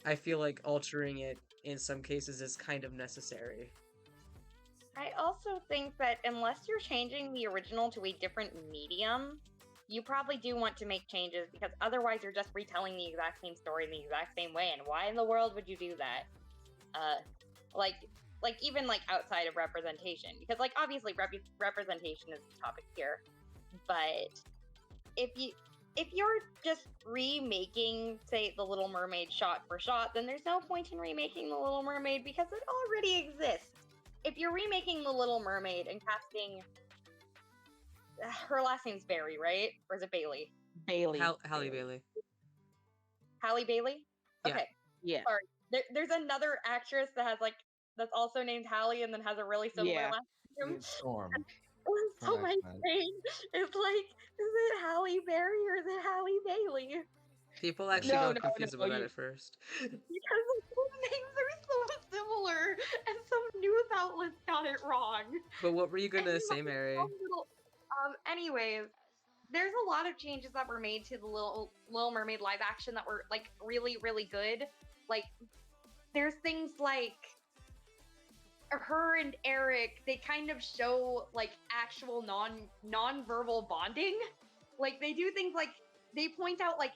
I feel like altering it in some cases is kind of necessary. I also think that unless you're changing the original to a different medium, you probably do want to make changes because otherwise you're just retelling the exact same story in the exact same way. And why in the world would you do that? Uh, like, even like outside of representation, because like obviously representation is the topic here, but if you're just remaking, say, The Little Mermaid shot for shot, then there's no point in remaking The Little Mermaid because it already exists. If you're remaking The Little Mermaid and casting, her last name's Barry, right? Or is it Bailey? Bailey. Halle Bailey. Halle Bailey? Yeah. Okay. Yeah. Sorry. There's another actress that's also named Halle and then has a really similar last name. It's Storm. So From my X-Men. brain is like, is it Halle Berry or is it Halle Bailey? People actually No, got no, confused no, about that you- at first. Because those names are so similar, and some news outlets got it wrong. But what were you gonna And, say, like, Mary? some little- anyways, there's a lot of changes that were made to the Little Mermaid live action that were like really, really good. Like, there's things like her and Eric, they kind of show like actual non-verbal bonding. Like they do things like they point out like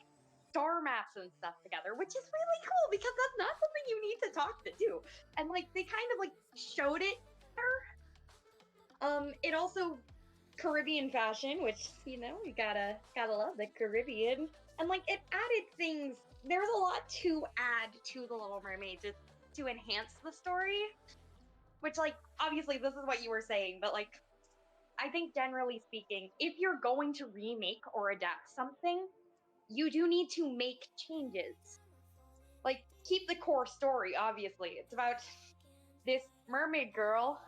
star maps and stuff together, which is really cool because that's not something you need to talk to do. And like they kind of like showed it better. It also Caribbean fashion, which you know you gotta love the Caribbean, and like it added things. There's a lot to add to the Little Mermaid just to enhance the story. Which, like, obviously, this is what you were saying, but like, I think generally speaking, if you're going to remake or adapt something, you do need to make changes. Like, keep the core story. Obviously, it's about this mermaid girl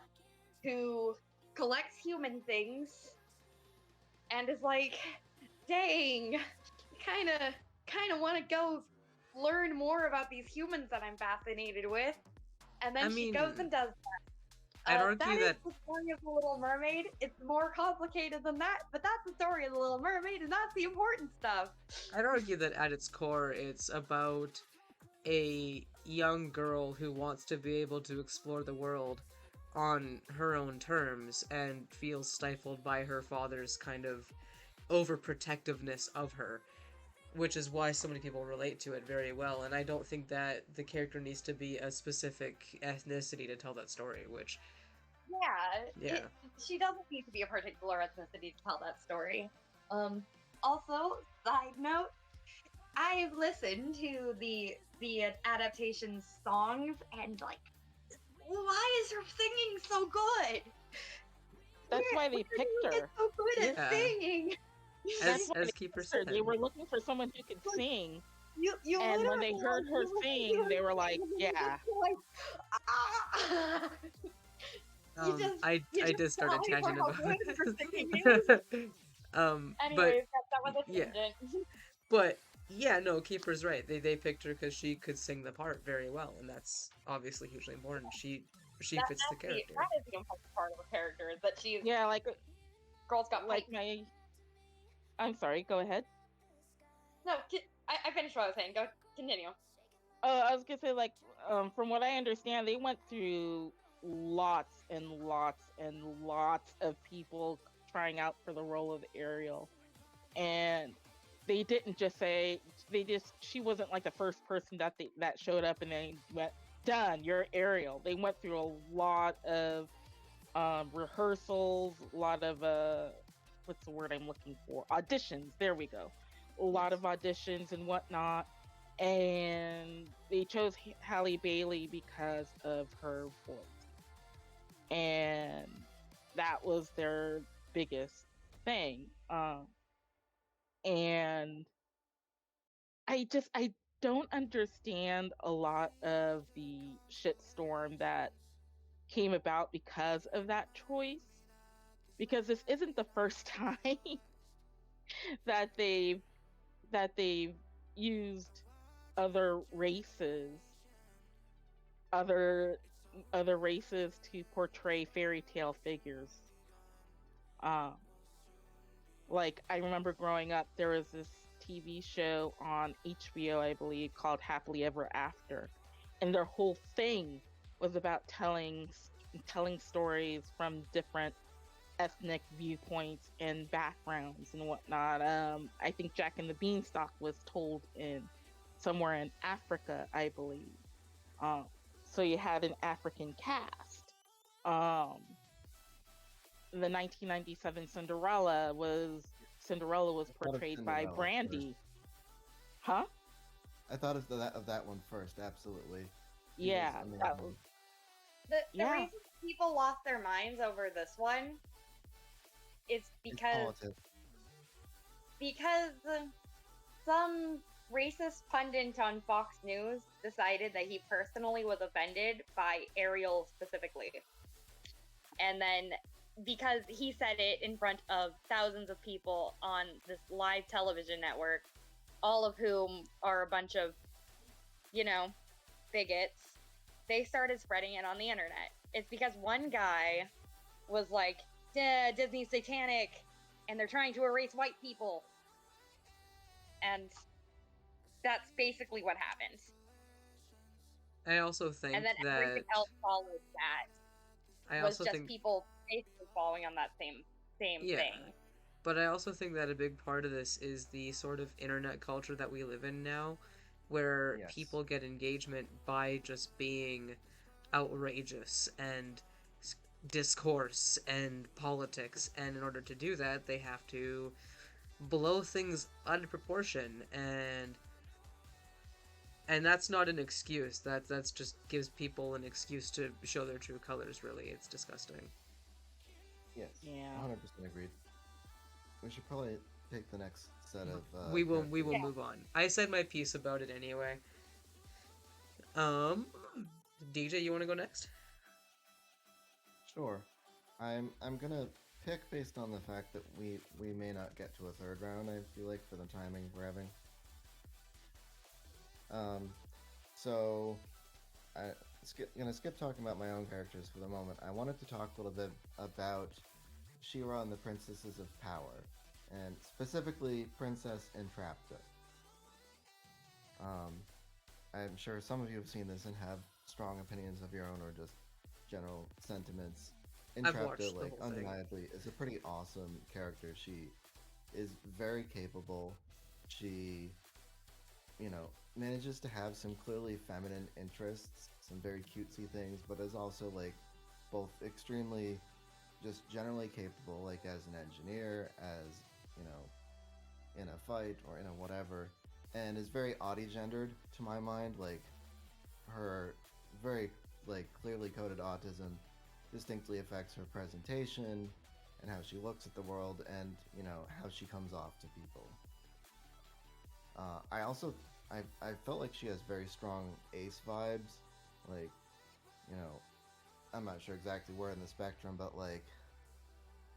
who collects human things and is like, dang, kind of want to go learn more about these humans that I'm fascinated with. And then I she mean, goes and does I'd argue that is that the story of the Little Mermaid. It's more complicated than that, but that's the story of the Little Mermaid, and that's the important stuff. I'd argue that at its core, it's about a young girl who wants to be able to explore the world on her own terms and feels stifled by her father's kind of overprotectiveness of her, which is why so many people relate to it very well. And I don't think that the character needs to be a specific ethnicity to tell that story, which Yeah. She doesn't need to be a particular ethnicity to tell that story. Also, side note, I've listened to the adaptation songs, and like, why is her singing so good? That's why they picked Why her. is so good Yeah. at singing. That's why as they Keeper picked her. said. They were looking for someone who could sing. You And when they literally, heard her you sing, they were like, yeah. like, ah! I just did start a tell me tangent how about good her singing is. but that was a yeah. tangent. but yeah, no, Keeper's right. They picked her because she could sing the part very well, and that's obviously hugely important. She fits the character. That is the important part of the character, is that she's Yeah, girl's got like pipes. I'm sorry, go ahead. No, I finished what I was saying. Go continue. I was gonna say, like, from what I understand, they went through lots and lots and lots of people trying out for the role of Ariel, and they didn't just say she wasn't like the first person that showed up and then went, done, you're Ariel. They went through a lot of rehearsals, a lot of what's the word I'm looking for? Auditions. There we go. A lot of auditions and whatnot. And they chose Halle Bailey because of her voice. and that was their biggest thing. And I don't understand a lot of the shitstorm that came about because of that choice. Because this isn't the first time that they've used other races, other other races to portray fairy tale figures. Um, like I remember growing up, there was this TV show on HBO, I believe, called Happily Ever After, and their whole thing was about telling stories from different ethnic viewpoints and backgrounds and whatnot. I think Jack and the Beanstalk was told in somewhere in Africa, I believe. Um, so you had an African cast. Um, the 1997 Cinderella was I thought of portrayed by Cinderella first. Brandy. Huh? I thought of that one first. Absolutely. He was Yeah, that was amazing. The yeah. reason people lost their minds over this one is It's because politics. because some racist pundit on Fox News decided that he personally was offended by Ariel specifically. And then because he said it in front of thousands of people on this live television network, all of whom are a bunch of, you know, bigots, they started spreading it on the internet. It's because one guy was like, Disney's satanic and they're trying to erase white people. And that's basically what happened. I also think And then that everything else followed that I was also just think people basically following on that same yeah. thing. But I also think that a big part of this is the sort of internet culture that we live in now, where Yes. people get engagement by just being outrageous and discourse and politics, and in order to do that, they have to blow things out of proportion, and that's not an excuse. That's just gives people an excuse to show their true colors. Really, it's disgusting. Yes. Yeah. 100% agreed. We should probably take the next set of. We will Yeah. move on. I said my piece about it anyway. Um, DJ, you want to go next? Sure. I'm gonna pick based on the fact that we may not get to a third round. I feel like for the timing we're having. Um, so gonna skip talking about my own characters for the moment. I wanted to talk a little bit about She-Ra and the Princesses of Power, and specifically Princess Entrapta. Um, I'm sure some of you have seen this and have strong opinions of your own or just general sentiments. I've watched Entrapta, the like, whole thing. undeniably, is a pretty awesome character. She is very capable. She, manages to have some clearly feminine interests, some very cutesy things, but is also, like, both extremely just generally capable, like, as an engineer, as, in a fight or in a whatever, and is very oddly-gendered to my mind. Like, her very, like, clearly coded autism distinctly affects her presentation and how she looks at the world and, how she comes off to people. I felt like she has very strong ace vibes. Like, you know, I'm not sure exactly where in the spectrum, but, like,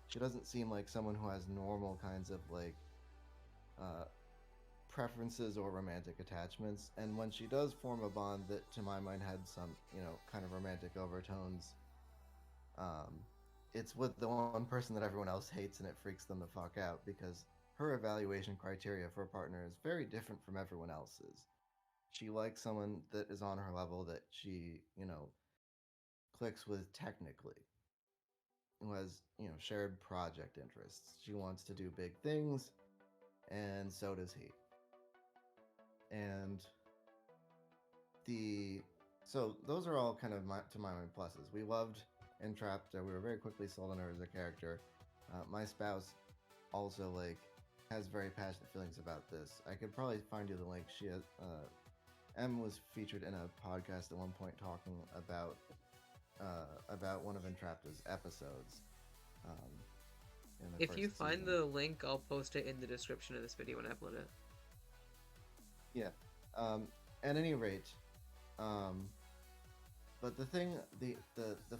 she doesn't seem like someone who has normal kinds of, like, uh, preferences or romantic attachments. And when she does form a bond that, to my mind, had some, kind of romantic overtones, um, it's with the one person that everyone else hates, and it freaks them the fuck out because her evaluation criteria for a partner is very different from everyone else's. She likes someone that is on her level, that she, clicks with technically, who has, shared project interests. She wants to do big things, and so does he. And the so those are all kind of to my mind pluses. We loved Entrapta. We were very quickly sold on her as a character. My spouse also, like, has very passionate feelings about this. I could probably find you the link. She has, Em was featured in a podcast at one point talking about about one of Entrapta's episodes. Um, in the If you first find season. the link, I'll post it in the description of this video when I upload it. Yeah. At any rate, um, but the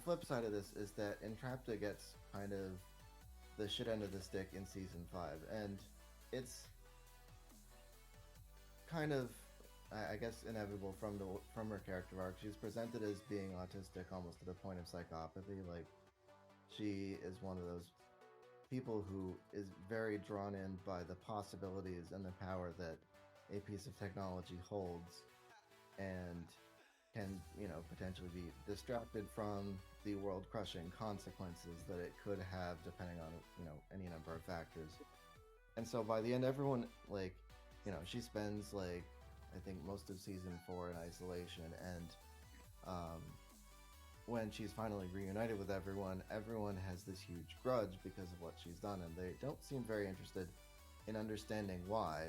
flip side of this is that Entrapta gets kind of the shit end of the stick in season 5, and it's kind of, I guess, inevitable from her character arc. She's presented as being autistic almost to the point of psychopathy. Like, she is one of those people who is very drawn in by the possibilities and the power that a piece of technology holds, and can, potentially be distracted from the world-crushing consequences that it could have, depending on, any number of factors. And so by the end, everyone, like, she spends, like, I think most of season 4 in isolation, and um, when she's finally reunited with everyone, everyone has this huge grudge because of what she's done, and they don't seem very interested in understanding why,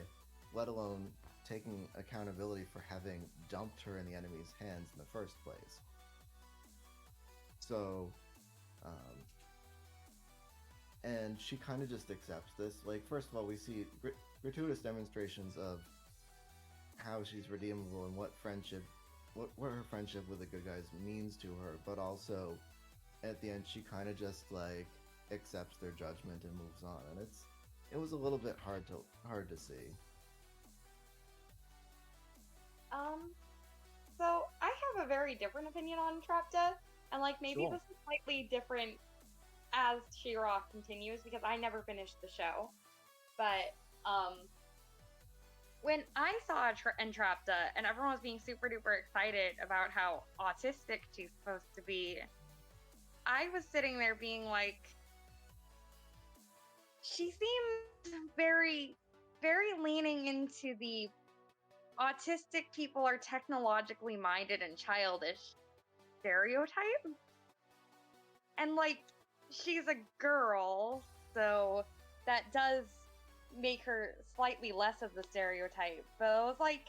let alone taking accountability for having dumped her in the enemy's hands in the first place. So, um, and she kind of just accepts this. Like, first of all, we see gratuitous demonstrations of how she's redeemable and what her friendship with the good guys means to her, but also at the end she kind of just like accepts their judgment and moves on, and it was a little bit hard to see. So I have a very different opinion on Entrapta, and like maybe Sure. this is slightly different as She-Ra continues because I never finished the show. But when I saw Entrapta and everyone was being super duper excited about how autistic she's supposed to be, I was sitting there being like, she seems very, very leaning into the autistic people are technologically minded and childish stereotype. And like, she's a girl, so that does make her slightly less of the stereotype. But I was like,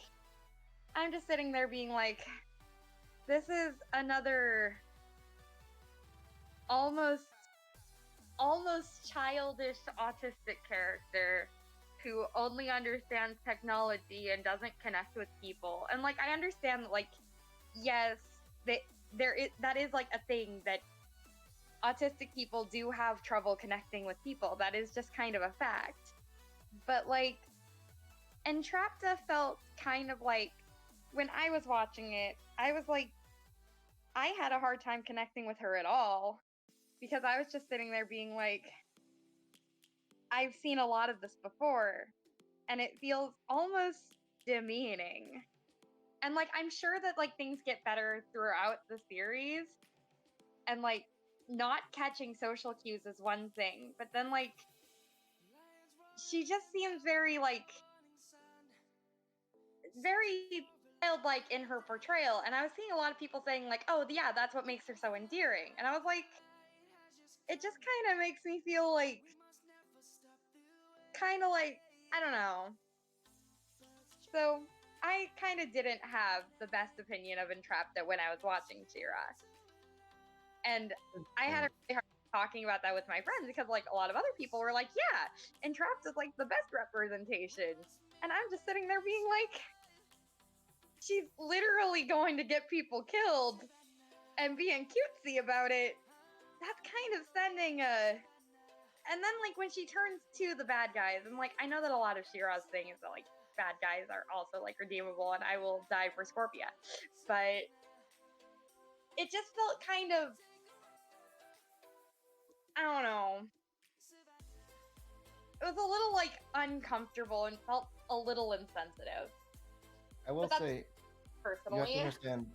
I'm just sitting there being like, this is another almost childish autistic character who only understands technology and doesn't connect with people. And like, I understand that, like, yes, that is like a thing that autistic people do have trouble connecting with people. That is just kind of a fact. But like, Entrapta felt kind of like, when I was watching it, I was like, I had a hard time connecting with her at all because I was just sitting there being like, I've seen a lot of this before, and it feels almost demeaning. And like, I'm sure that like things get better throughout the series, and like not catching social cues is one thing, but then like she just seems very like very childlike in her portrayal. And I was seeing a lot of people saying like, oh yeah, that's what makes her so endearing. And I was like, it just kind of makes me feel like I don't know. So I kind of didn't have the best opinion of Entrapta when I was watching She-Ra. And I had a really hard time talking about that with my friends because like a lot of other people were like, yeah, Entrapta's like the best representation. And I'm just sitting there being like, she's literally going to get people killed and being cutesy about it. That's kind of sending a. And then like when she turns to the bad guys, and like I know that a lot of She-Ra's thing is that like bad guys are also like redeemable, and I will die for Scorpia, but it just felt kind of, I don't know. It was a little like uncomfortable and felt a little insensitive. I will But that's say, you have to personally. understand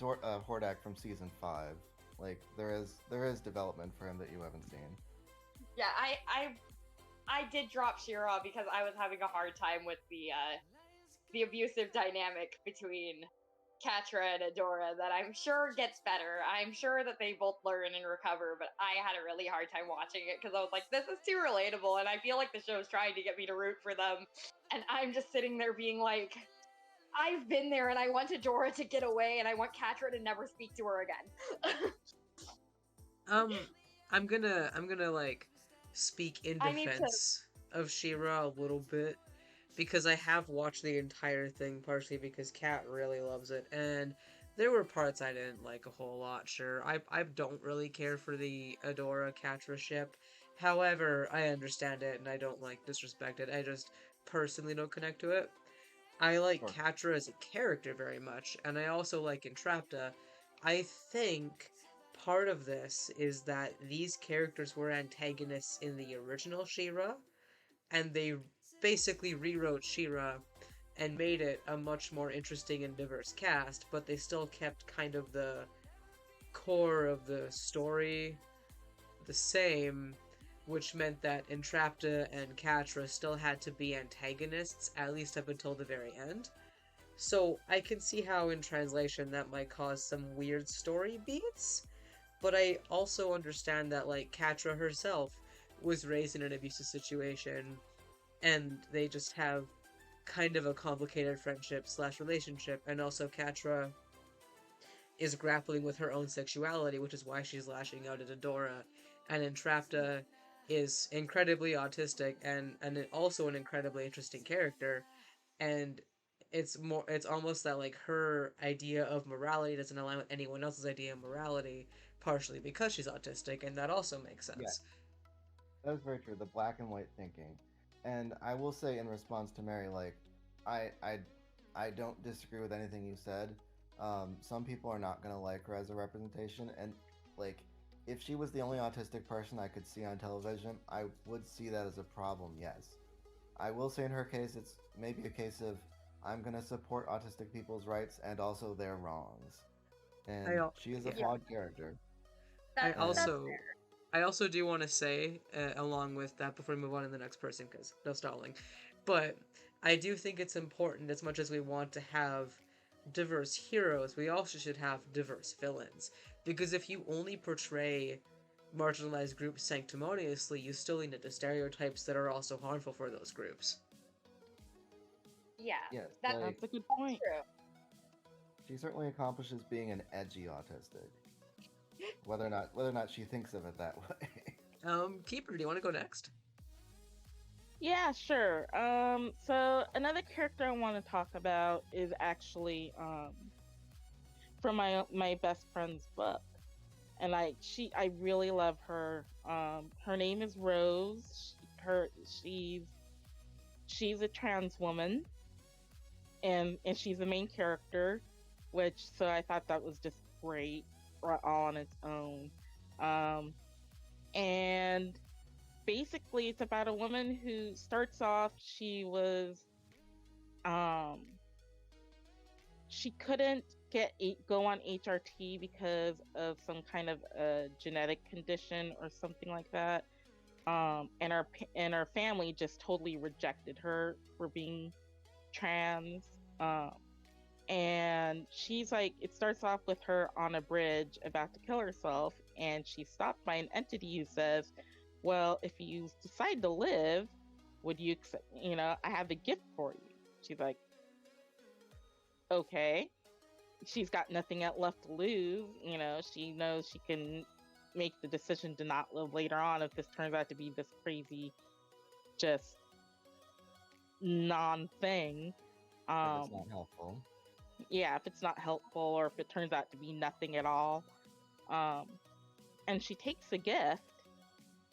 Hordak from season 5. Like, there is development for him that you haven't seen. Yeah, I did drop She-Ra because I was having a hard time with the abusive dynamic between Catra and Adora that I'm sure gets better. I'm sure that they both learn and recover, but I had a really hard time watching it because I was like, this is too relatable, and I feel like the show's trying to get me to root for them, and I'm just sitting there being like, I've been there, and I want Adora to get away, and I want Catra to never speak to her again. Um, I'm gonna like speak in I need to. defense of She-Ra a little bit because I have watched the entire thing partially because Kat really loves it, and there were parts I didn't like a whole lot. Sure, I don't really care for the Adora Catra ship. However, I understand it and I don't like disrespect it. I just personally don't connect to it. I like Sure. Catra as a character very much, and I also like Entrapta. I think part of this is that these characters were antagonists in the original She-Ra, and they basically rewrote She-Ra and made it a much more interesting and diverse cast, but they still kept kind of the core of the story the same, which meant that Entrapta and Catra still had to be antagonists, at least up until the very end. So I can see how in translation that might cause some weird story beats, but I also understand that like Catra herself was raised in an abusive situation and they just have kind of a complicated friendship slash relationship, and also Catra is grappling with her own sexuality, which is why she's lashing out at Adora, and Entrapta is incredibly autistic and also an incredibly interesting character, and it's almost that like her idea of morality doesn't align with anyone else's idea of morality, partially because she's autistic, and that also makes Yeah, sense. that is very true. The black and white thinking, and I will say in response to Mary, like, I I I don't disagree with anything you said. Some people are not gonna like her as a representation, and like, if she was the only autistic person I could see on television, I would see that as a problem. Yes, I will say in her case, it's maybe a case of I'm gonna support autistic people's rights and also their wrongs, I and al- she is a yeah. Yeah, flawed character, I and that's also I also do want to say, along with that, before we move on to the next person, because no stalling, but I do think it's important, as much as we want to have diverse heroes, we also should have diverse villains. Because if you only portray marginalized groups sanctimoniously, you still lean into stereotypes that are also harmful for those groups. yeah. yes, That's like That's a good that's point. true. she certainly accomplishes being an edgy autistic. Whether or not she thinks of it that way. Keeper, do you want to go next? Yeah, sure. So another character I want to talk about is actually from my best friend's book, and I really love her. Her name is Rose. She's a trans woman, and she's the main character, which so I thought that was just great, right, all on its own. Um, and basically, it's about a woman who starts off. Um, she couldn't go on HRT because of some kind of a genetic condition or something like that. And her family just totally rejected her for being trans. Um, and she's like, it starts off with her on a bridge about to kill herself, and she's stopped by an entity who says, well, if you decide to live, would you accept, I have a gift for you. She's like, okay. She's got nothing left to lose. She knows she can make the decision to not live later on if this turns out to be this crazy, just non thing. If it's um not helpful. yeah, if it's not helpful or if it turns out to be nothing at all. um and she takes the gift,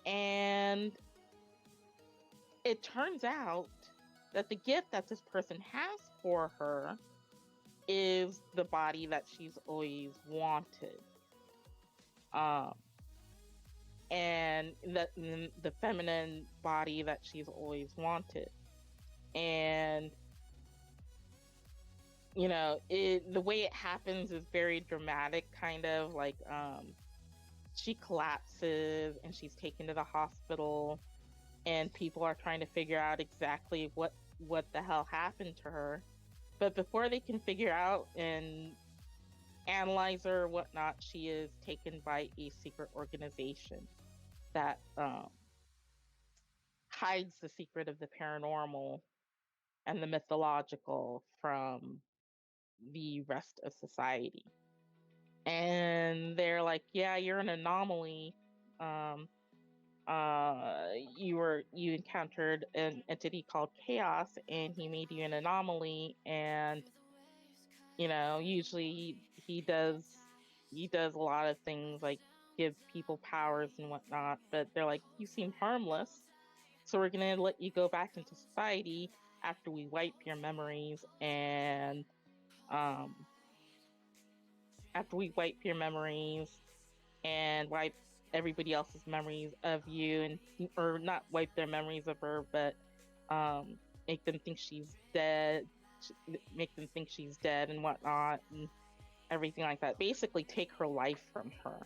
and it turns out that the gift that this person has for her is the body that she's always wanted. um and the feminine body that she's always wanted. And the way it happens is very dramatic, kind of like, she collapses and she's taken to the hospital, and people are trying to figure out exactly what the hell happened to her. But before they can figure out and analyze her or whatnot, she is taken by a secret organization that hides the secret of the paranormal and the mythological from the rest of society. and they're like, yeah, you're an anomaly. Um, you encountered an entity called Chaos, and he made you an anomaly. And usually he does a lot of things like give people powers and whatnot. But they're like, you seem harmless, so we're gonna let you go back into society after we wipe your memories um and wipe everybody else's memories of you, and or not wipe their memories of her, but um make them think she's dead, make them think she's dead and whatnot, and everything like that. Basically, take her life from her,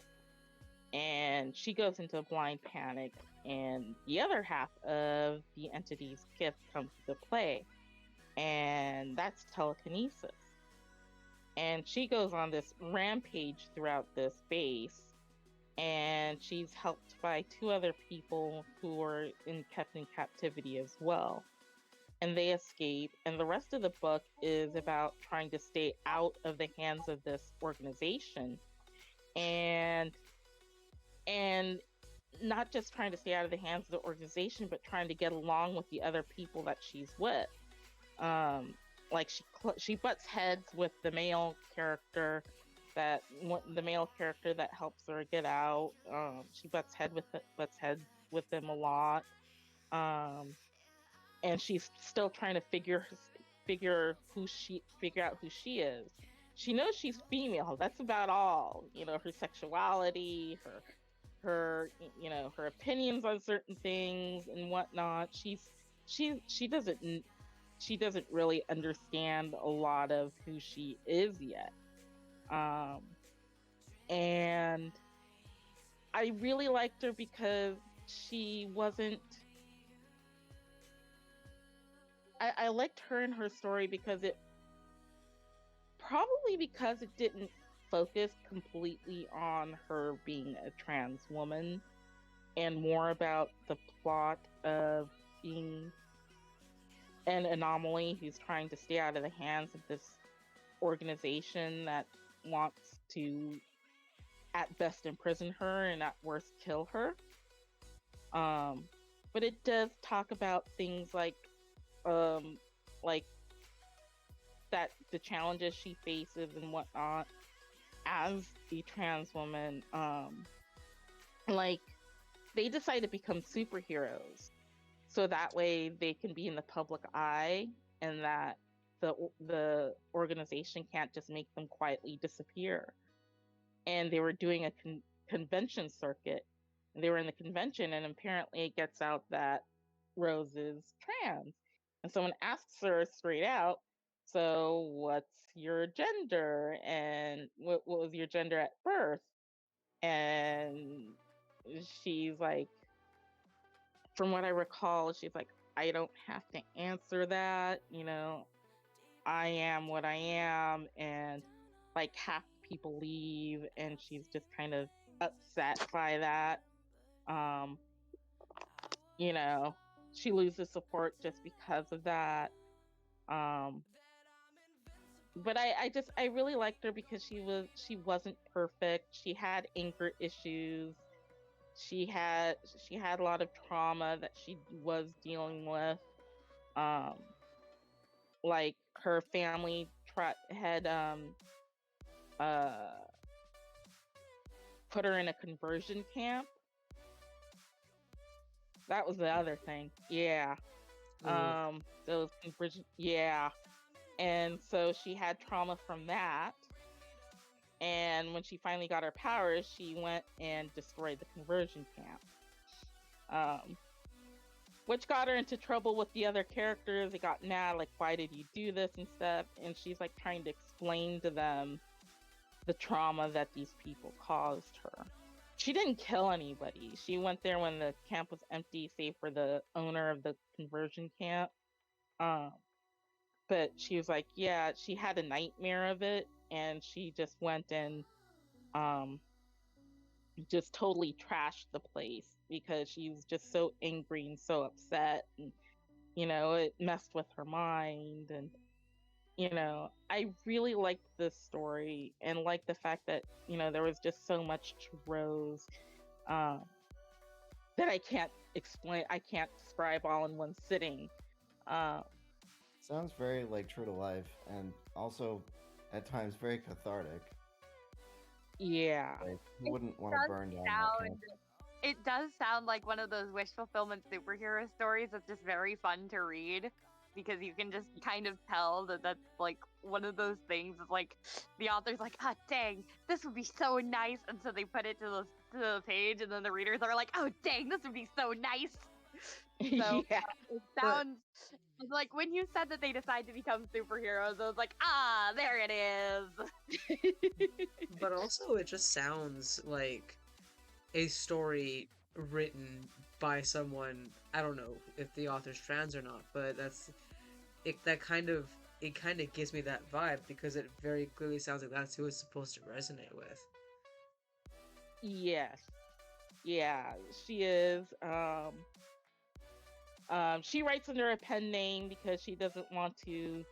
and she goes into a blind panic. And the other half of the entity's gift comes into play, and that's telekinesis. And she goes on this rampage throughout this base, and she's helped by two other people who are kept in captivity as well. And they escape, and the rest of the book is about trying to stay out of the hands of this organization, and and not just trying to stay out of the hands of the organization, but trying to get along with the other people that she's with. Um, like she butts heads with the male character that helps her get out. She butts heads with them a lot. Um, and she's still trying to figure out who she is. She knows she's female. That's about all. Her sexuality, her opinions on certain things and whatnot. She doesn't really understand a lot of who she is yet. Um, and I really liked her because she wasn't. I liked her and her story because it didn't focus completely on her being a trans woman, and more about the plot of being an anomaly who's trying to stay out of the hands of this organization that wants to, at best, imprison her and at worst kill her. But it does talk about things um like that, the challenges she faces and whatnot as a trans woman. Like, they decide to become superheroes so that way they can be in the public eye, and that the organization can't just make them quietly disappear. And they were doing a convention circuit, and they were in the convention, and apparently it gets out that Rose is trans, and someone asks her straight out, so what's your gender, and what was your gender at birth? And she's like, from what I recall, she's like, I don't have to answer that, I am what I am. And like, half people leave, and she's just kind of upset by that. Um, you know, she loses support just because of that. Um, but I really liked her because she wasn't perfect. She had anger issues. She had a lot of trauma that she was dealing with. Um, like, her family had uh put her in a conversion camp. That was the other thing. Yeah. Those conversion. Yeah. And so she had trauma from that. And when she finally got her powers, she went and destroyed the conversion camp. Which got her into trouble with the other characters. They got mad, like, why did you do this and stuff? And she's like trying to explain to them the trauma that these people caused her. She didn't kill anybody. She went there when the camp was empty, save for the owner of the conversion camp. But she was like, yeah, she had a nightmare of it, and she just went and just totally trashed the place because she was just so angry and so upset, and it messed with her mind. And I really liked this story and like the fact that, there was just so much to Rose um, that I can't explain, I can't describe all in one sitting. Uh, Sounds very like true to life, and also at times very cathartic. yeah. Like, who It wouldn't want to does burn down that sound camp? it does sound like one of those wish fulfillment superhero stories that's just very fun to read because you can just kind of tell that that's like one of those things. It's like the author's like, ah, dang, this would be so nice, and so they put it to the page, and then the readers are like, oh, dang, this would be so nice. So Yeah. it But sounds like when you said that they decide to become superheroes, I was like, ah, there it is. but also it just sounds like a story written by someone. I don't know if the author's trans or not, but it kind of gives me that vibe because it very clearly sounds like that's who it's supposed to resonate with. Yes. Yeah, she is. She writes under a pen name because she doesn't want to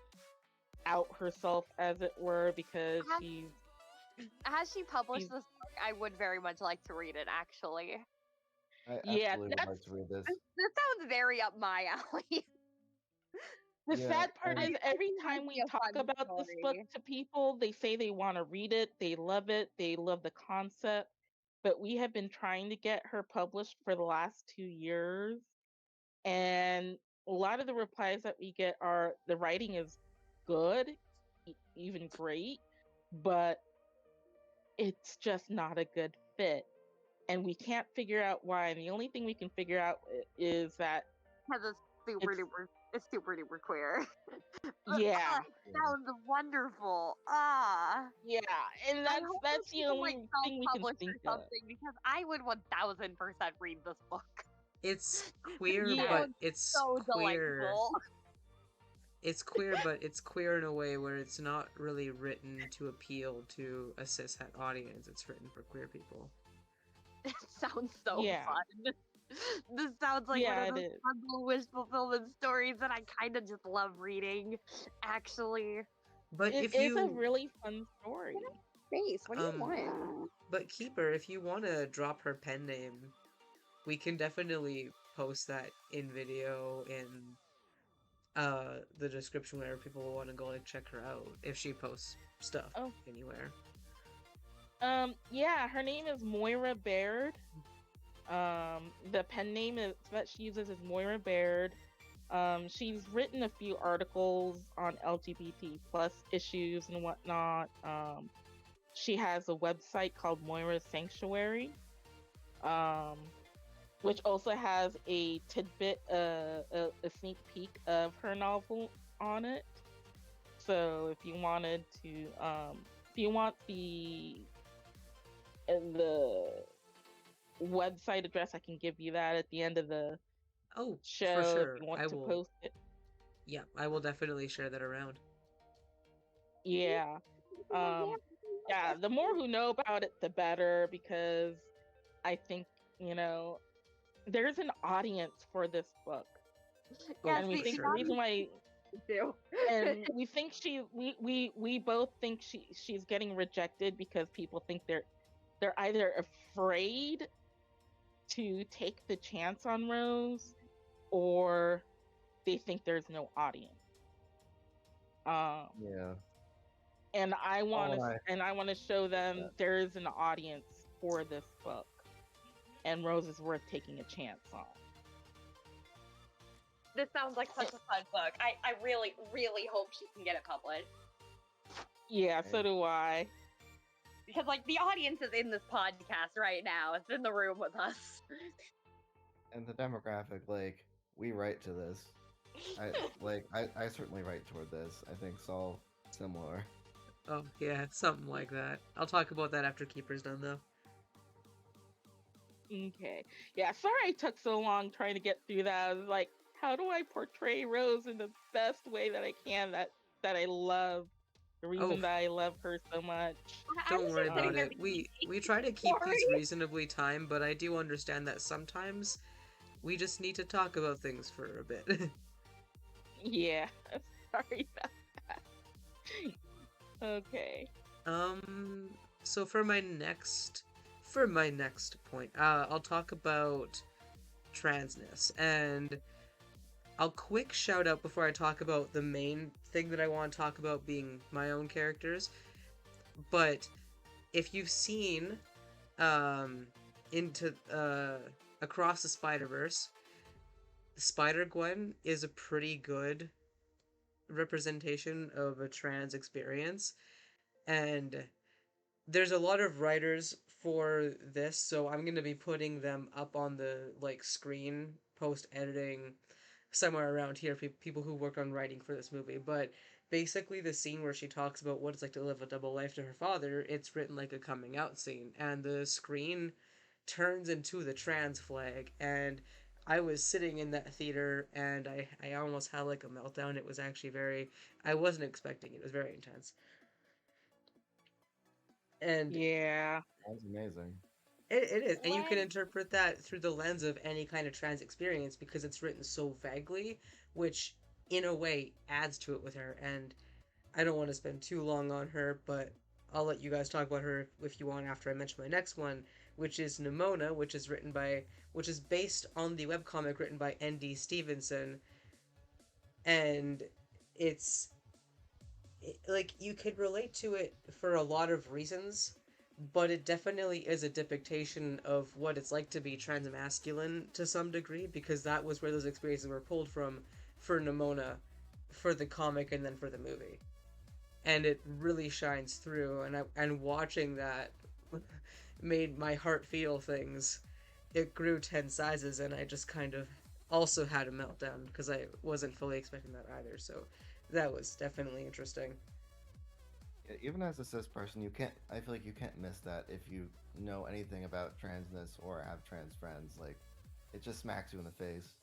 out herself, as it were, because Has, she's has she published she's this book? I would very much like to read it, actually. I yeah. absolutely would That's like to read this. This sounds very up my alley. the Yeah, sad part I is think every it might time be we a talk fun about this book story. to people, they say they want to read it, they love the concept, but we have been trying to get her published for the last 2 years, and a lot of the replies that we get are the writing is good, even great, but it's just not a good fit. And we can't figure out why. And the only thing we can figure out is that Because it's, it's super duper queer. But yeah, it sounds wonderful. Ah. yeah. And I that's hope that that's she the can like only thing we can self-publish think or of. something because I would 1000% read this book. It's This queer, Yeah, but sounds it's so queer. delightful. It's queer, but it's queer in a way where it's not really written to appeal to a cishet audience. It's written for queer people. It sounds so yeah, fun. This sounds like one yeah. of It those is. fun little wish fulfillment stories that I kind of just love reading. Actually, But It if is a you really fun story. face. What do you um want? but Keeper, if you want to drop her pen name, we can definitely post that in video in the description where people will want to go like check her out if she posts stuff Oh, anywhere. yeah. Her name is Moira Baird. The pen name that she uses is Moira Baird. She's written a few articles on LGBT plus issues and whatnot. She has a website called Moira's Sanctuary, um, which also has a tidbit, a sneak peek of her novel on it. So if you wanted to, if you want the website address, I can give you that at the end of the Oh, for show if sure. you want I to will. post it. Yeah, I will definitely share that around. Yeah. Um, yeah, the more who know about it, the better, because I think, you know, there's an audience for this book. Oh, Yes, And we for think the the sure. reason why, do. and we think we both think she's getting rejected because people think they're either afraid to take the chance on Rose, or they think there's no audience. Um, Yeah. and Oh, and I I want to show them yeah. there is an audience for this book, and Rose is worth taking a chance on. This sounds like such a fun book. I really, really hope she can get it published. Yeah, so Right. do I. Because, like, the audience is in this podcast right now. It's in the room with us. And the demographic, like, we write to this. I certainly write toward this. I think it's all similar. Oh, yeah, something like that. I'll talk about that after Keeper's done, though. Okay. Yeah, sorry I took so long trying to get through that. I was like, how do I portray Rose in the best way that I can, that I love, the Oh, reason that I love her so much. I don't was worry just sitting about there it. thinking, We try to keep sorry. these reasonably timed, but I do understand that sometimes we just need to talk about things for a bit. Yeah, sorry about that. Okay. Um, so for my next point, I'll talk about transness, and I'll quick shout out before I talk about the main thing that I want to talk about being my own characters. But if you've seen um into Across the Spider-Verse, Spider-Gwen is a pretty good representation of a trans experience, and there's a lot of writers for this, so I'm going to be putting them up on the like screen post editing somewhere around here, people who work on writing for this movie. But basically the scene where she talks about what it's like to live a double life to her father, it's written like a coming out scene, and the screen turns into the trans flag. And I was sitting in that theater, and I almost had like a meltdown. It was actually very, I wasn't expecting it. It was very intense. And Yeah. Sounds amazing. it is, and you can When interpret that through the lens of any kind of trans experience because it's written so vaguely, which in a way adds to it with her. And I don't want to spend too long on her, but I'll let you guys talk about her if you want after I mention my next one, which is Nimona, which is based on the webcomic written by N.D. Stevenson, and it's like you could relate to it for a lot of reasons, but it definitely is a depiction of what it's like to be transmasculine to some degree, because that was where those experiences were pulled from for Nimona, for the comic and then for the movie. And it really shines through, and watching that made my heart feel things. It grew 10 sizes, and I just kind of also had a meltdown because I wasn't fully expecting that either. So that was definitely interesting. Yeah, even as a cis person, you can't. I feel like you can't miss that if you know anything about transness or have trans friends. Like, it just smacks you in the face,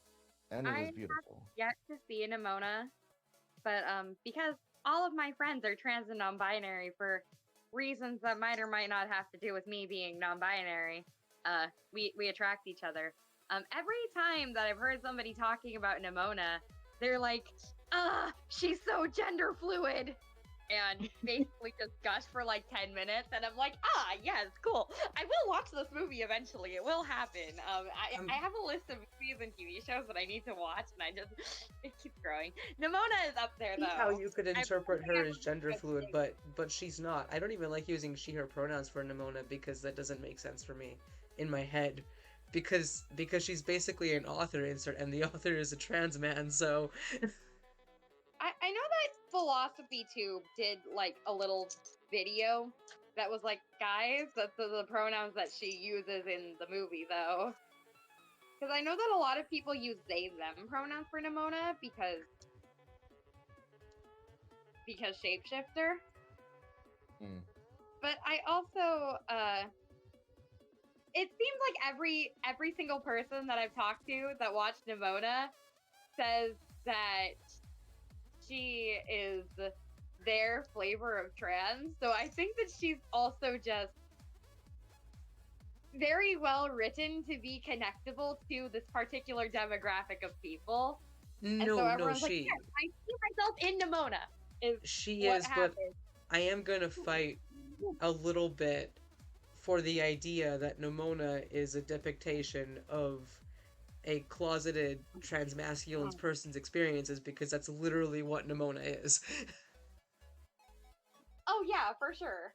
and it I is have beautiful. yet to see Nimona, but because all of my friends are trans and non-binary for reasons that might or might not have to do with me being non-binary, we attract each other. Every time that I've heard somebody talking about Nimona, they're like, she's so gender fluid," and basically just gush for like 10 minutes, and I'm like, yes, cool, I will watch this movie eventually, it will happen. Um, I have a list of movies and TV shows that I need to watch, and I just it keeps growing. Nimona is up there See how though. you could I've interpret only her ever as gender read fluid, things. but she's not. I don't even like using she/her pronouns for Nimona because that doesn't make sense for me in my head. Because she's basically an author insert, and the author is a trans man. So I know that Philosophy Tube did like a little video that was like, guys, that's the pronouns that she uses in the movie though. Because I know that a lot of people use they them pronouns for Nimona because shapeshifter. Mm. But I also it seems like every single person that I've talked to that watched Nimona says that she is their flavor of trans. So I think that she's also just very well written to be connectable to this particular demographic of people. And so no, everyone's like, yes, I see myself in Nimona, is she what is, but happened. I am gonna fight a little bit for the idea that Nimona is a depiction of a closeted transmasculine person's experiences, because that's literally what Nimona is. Oh, yeah, for sure.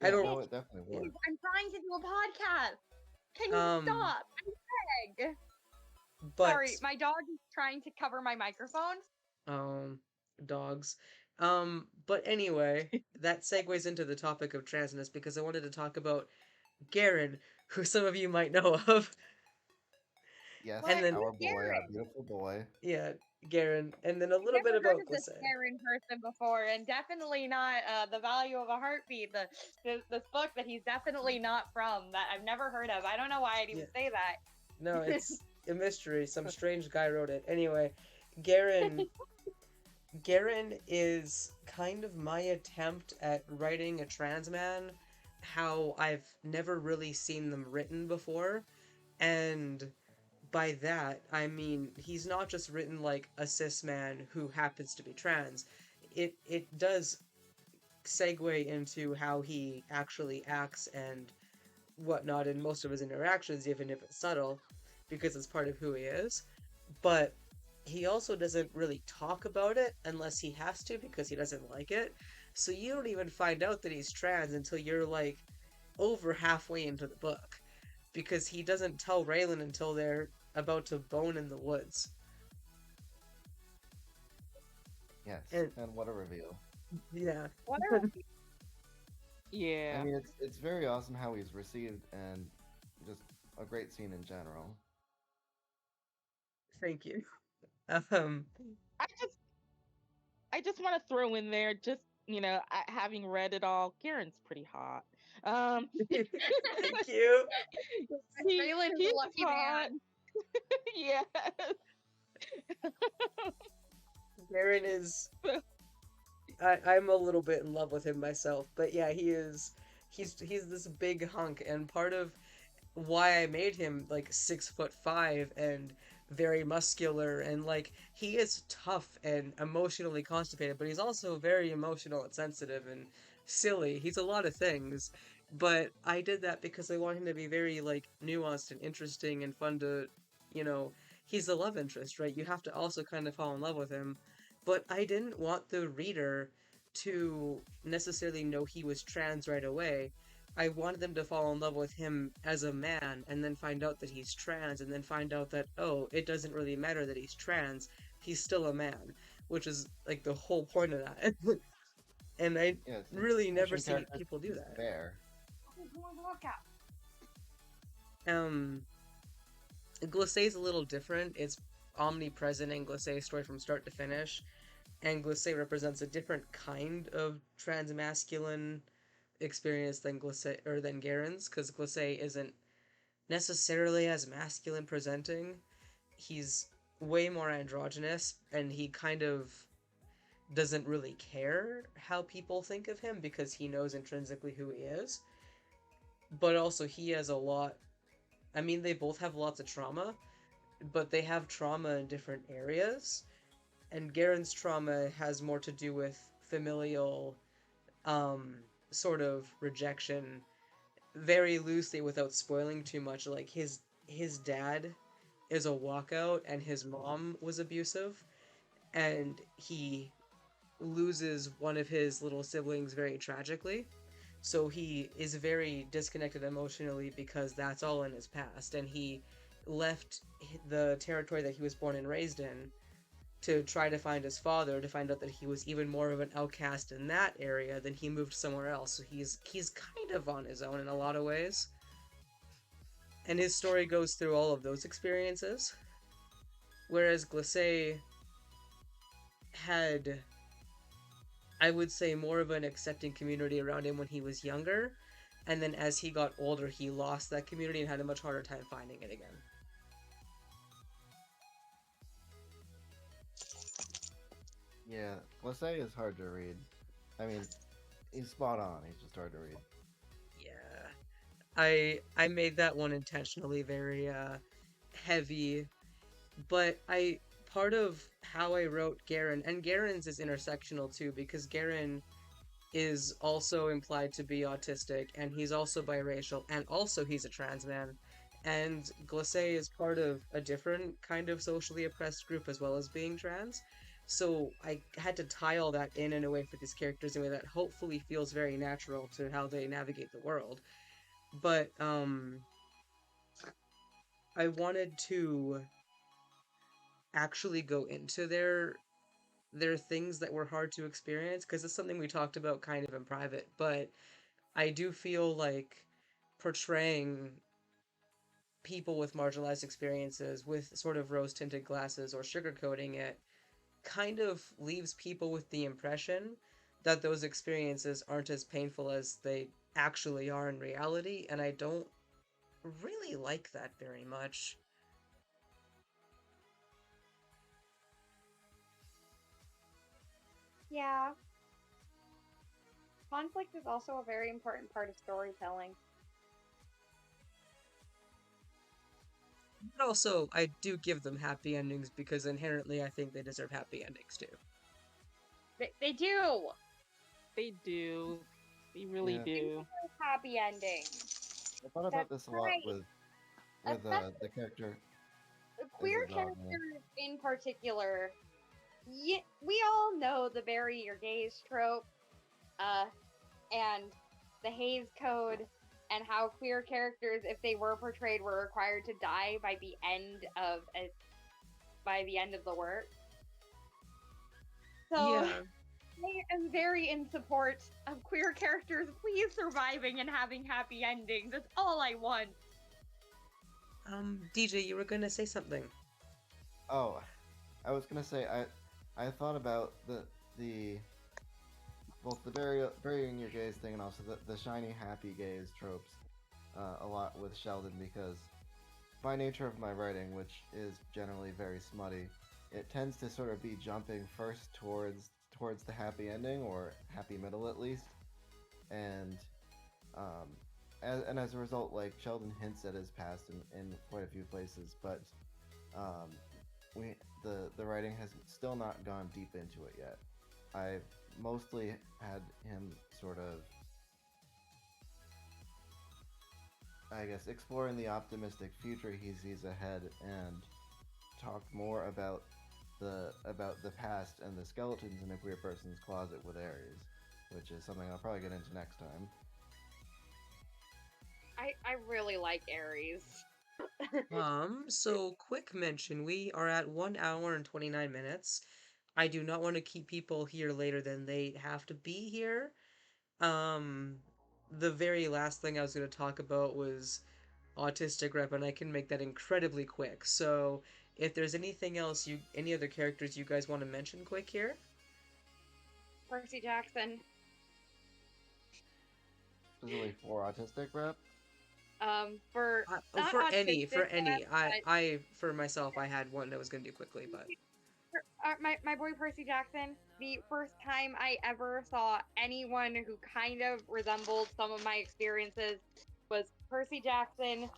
I Yeah, don't. no, Bitch, it definitely Yeah. works. I'm trying to do a podcast. Can you Um, stop? I beg. but Sorry, my dog is trying to cover my microphone. um, dogs. But anyway, that segues into the topic of transness because I wanted to talk about Garen, who some of you might know of, Yes, and What? then Who's our boy, our Garen? beautiful boy. yeah, Garen, and then a I've little bit never heard about of this Glisset. Garen person before, and definitely not The Value of a Heartbeat, this book that he's definitely not from, that I've never heard of. I don't know why I'd Yeah, even say that. no, it's a mystery. Some strange guy wrote it. Anyway, Garen Garen is kind of my attempt at writing a trans man how I've never really seen them written before. And by that, I mean he's not just written like a cis man who happens to be trans. it does segue into how he actually acts and whatnot in most of his interactions, even if it's subtle, because it's part of who he is. But he also doesn't really talk about it unless he has to because he doesn't like it. So you don't even find out that he's trans until you're like over halfway into the book because he doesn't tell Raylan until they're about to bone in the woods. Yes, And and what a reveal. yeah. What a I Yeah. mean, it's very awesome how he's received, and just a great scene in general. Thank you. Um I just I just want to throw in there, just having read it all, Garen's pretty hot. Um, Thank you. Raylan is a he's lucky hot. man. Yeah. Garen is I'm a little bit in love with him myself, but yeah, he's this big hunk, and part of why I made him like 6'5" and very muscular, and like he is tough and emotionally constipated, but he's also very emotional and sensitive and silly. He's a lot of things, but I did that because I want him to be very like nuanced and interesting and fun to, you know, he's the love interest, right? You have to also kind of fall in love with him, but I didn't want the reader to necessarily know he was trans right away. I wanted them to fall in love with him as a man and then find out that he's trans and then find out that, oh, it doesn't really matter that he's trans. He's still a man, which is like the whole point of that. And I Yeah, it's really never pushing see characters people to do that. despair. Look out. Um, Glacé's a little different. It's omnipresent in Glacé's story from start to finish, and Glacé represents a different kind of transmasculine experience than Glacé or than Garen's, because Glacé isn't necessarily as masculine presenting. He's way more androgynous, and he kind of doesn't really care how people think of him because he knows intrinsically who he is. But also, he has a lot. I mean, they both have lots of trauma, but they have trauma in different areas. And Garen's trauma has more to do with familial, um, sort of rejection, very loosely without spoiling too much. Like his dad is a walkout and his mom was abusive, and he loses one of his little siblings very tragically. So he is very disconnected emotionally because that's all in his past, and he left the territory that he was born and raised in to try to find his father, to find out that he was even more of an outcast in that area. Then he moved somewhere else. So he's kind of on his own in a lot of ways. And his story goes through all of those experiences. Whereas Glacé had, I would say, more of an accepting community around him when he was younger, and then as he got older, he lost that community and had a much harder time finding it again. Yeah, Glacé is hard to read. I mean, he's spot on. He's just hard to read. Yeah, I made that one intentionally very heavy, but I part of how I wrote Garen, and Garen's is intersectional too because Garen is also implied to be autistic, and he's also biracial, and also he's a trans man. And Glacé is part of a different kind of socially oppressed group as well as being trans. So I had to tie all that in a way for these characters in a way that hopefully feels very natural to how they navigate the world. But I wanted to actually go into their things that were hard to experience because it's something we talked about kind of in private, but I do feel like portraying people with marginalized experiences with sort of rose tinted glasses or sugarcoating it kind of leaves people with the impression that those experiences aren't as painful as they actually are in reality, and I don't really like that very much. Yeah, conflict is also a very important part of storytelling. But also, I do give them happy endings because inherently I think they deserve happy endings too. They do. They do. They really Yeah. do. Happy ending. I thought about That's this a lot right. with Especially the character as queer a Zodwa. characters in particular. We all know the bury your gays trope, uh, and the Hays Code, and how queer characters, if they were portrayed, were required to die by the end of the work. So Yeah. I am very in support of queer characters please surviving and having happy endings. That's all I want. DJ, you were gonna say something. Oh, I was gonna say I thought about the both the burying your gays thing and also the shiny happy gays tropes a lot with Sheldon because by nature of my writing, which is generally very smutty, it tends to sort of be jumping first towards the happy ending or happy middle at least, and um, as a result, like Sheldon hints at his past in quite a few places, but um, we the writing has still not gone deep into it yet. I've mostly had him sort of, I guess, exploring the optimistic future he sees ahead and talk more about the past and the skeletons in a queer person's closet with Aries, which is something I'll probably get into next time. I really like Aries. So quick mention, we are at 1 hour and 29 minutes. I do not want to keep people here later than they have to be here. Um, the very last thing I was going to talk about was autistic rep, and I can make that incredibly quick. So, if there's anything else any other characters you guys want to mention quick here? Percy Jackson. Specifically for autistic rep. For not For autistic, for any, but for myself, I had one that was going to do quickly, but my boy Percy Jackson. The first time I ever saw anyone who kind of resembled some of my experiences was Percy Jackson,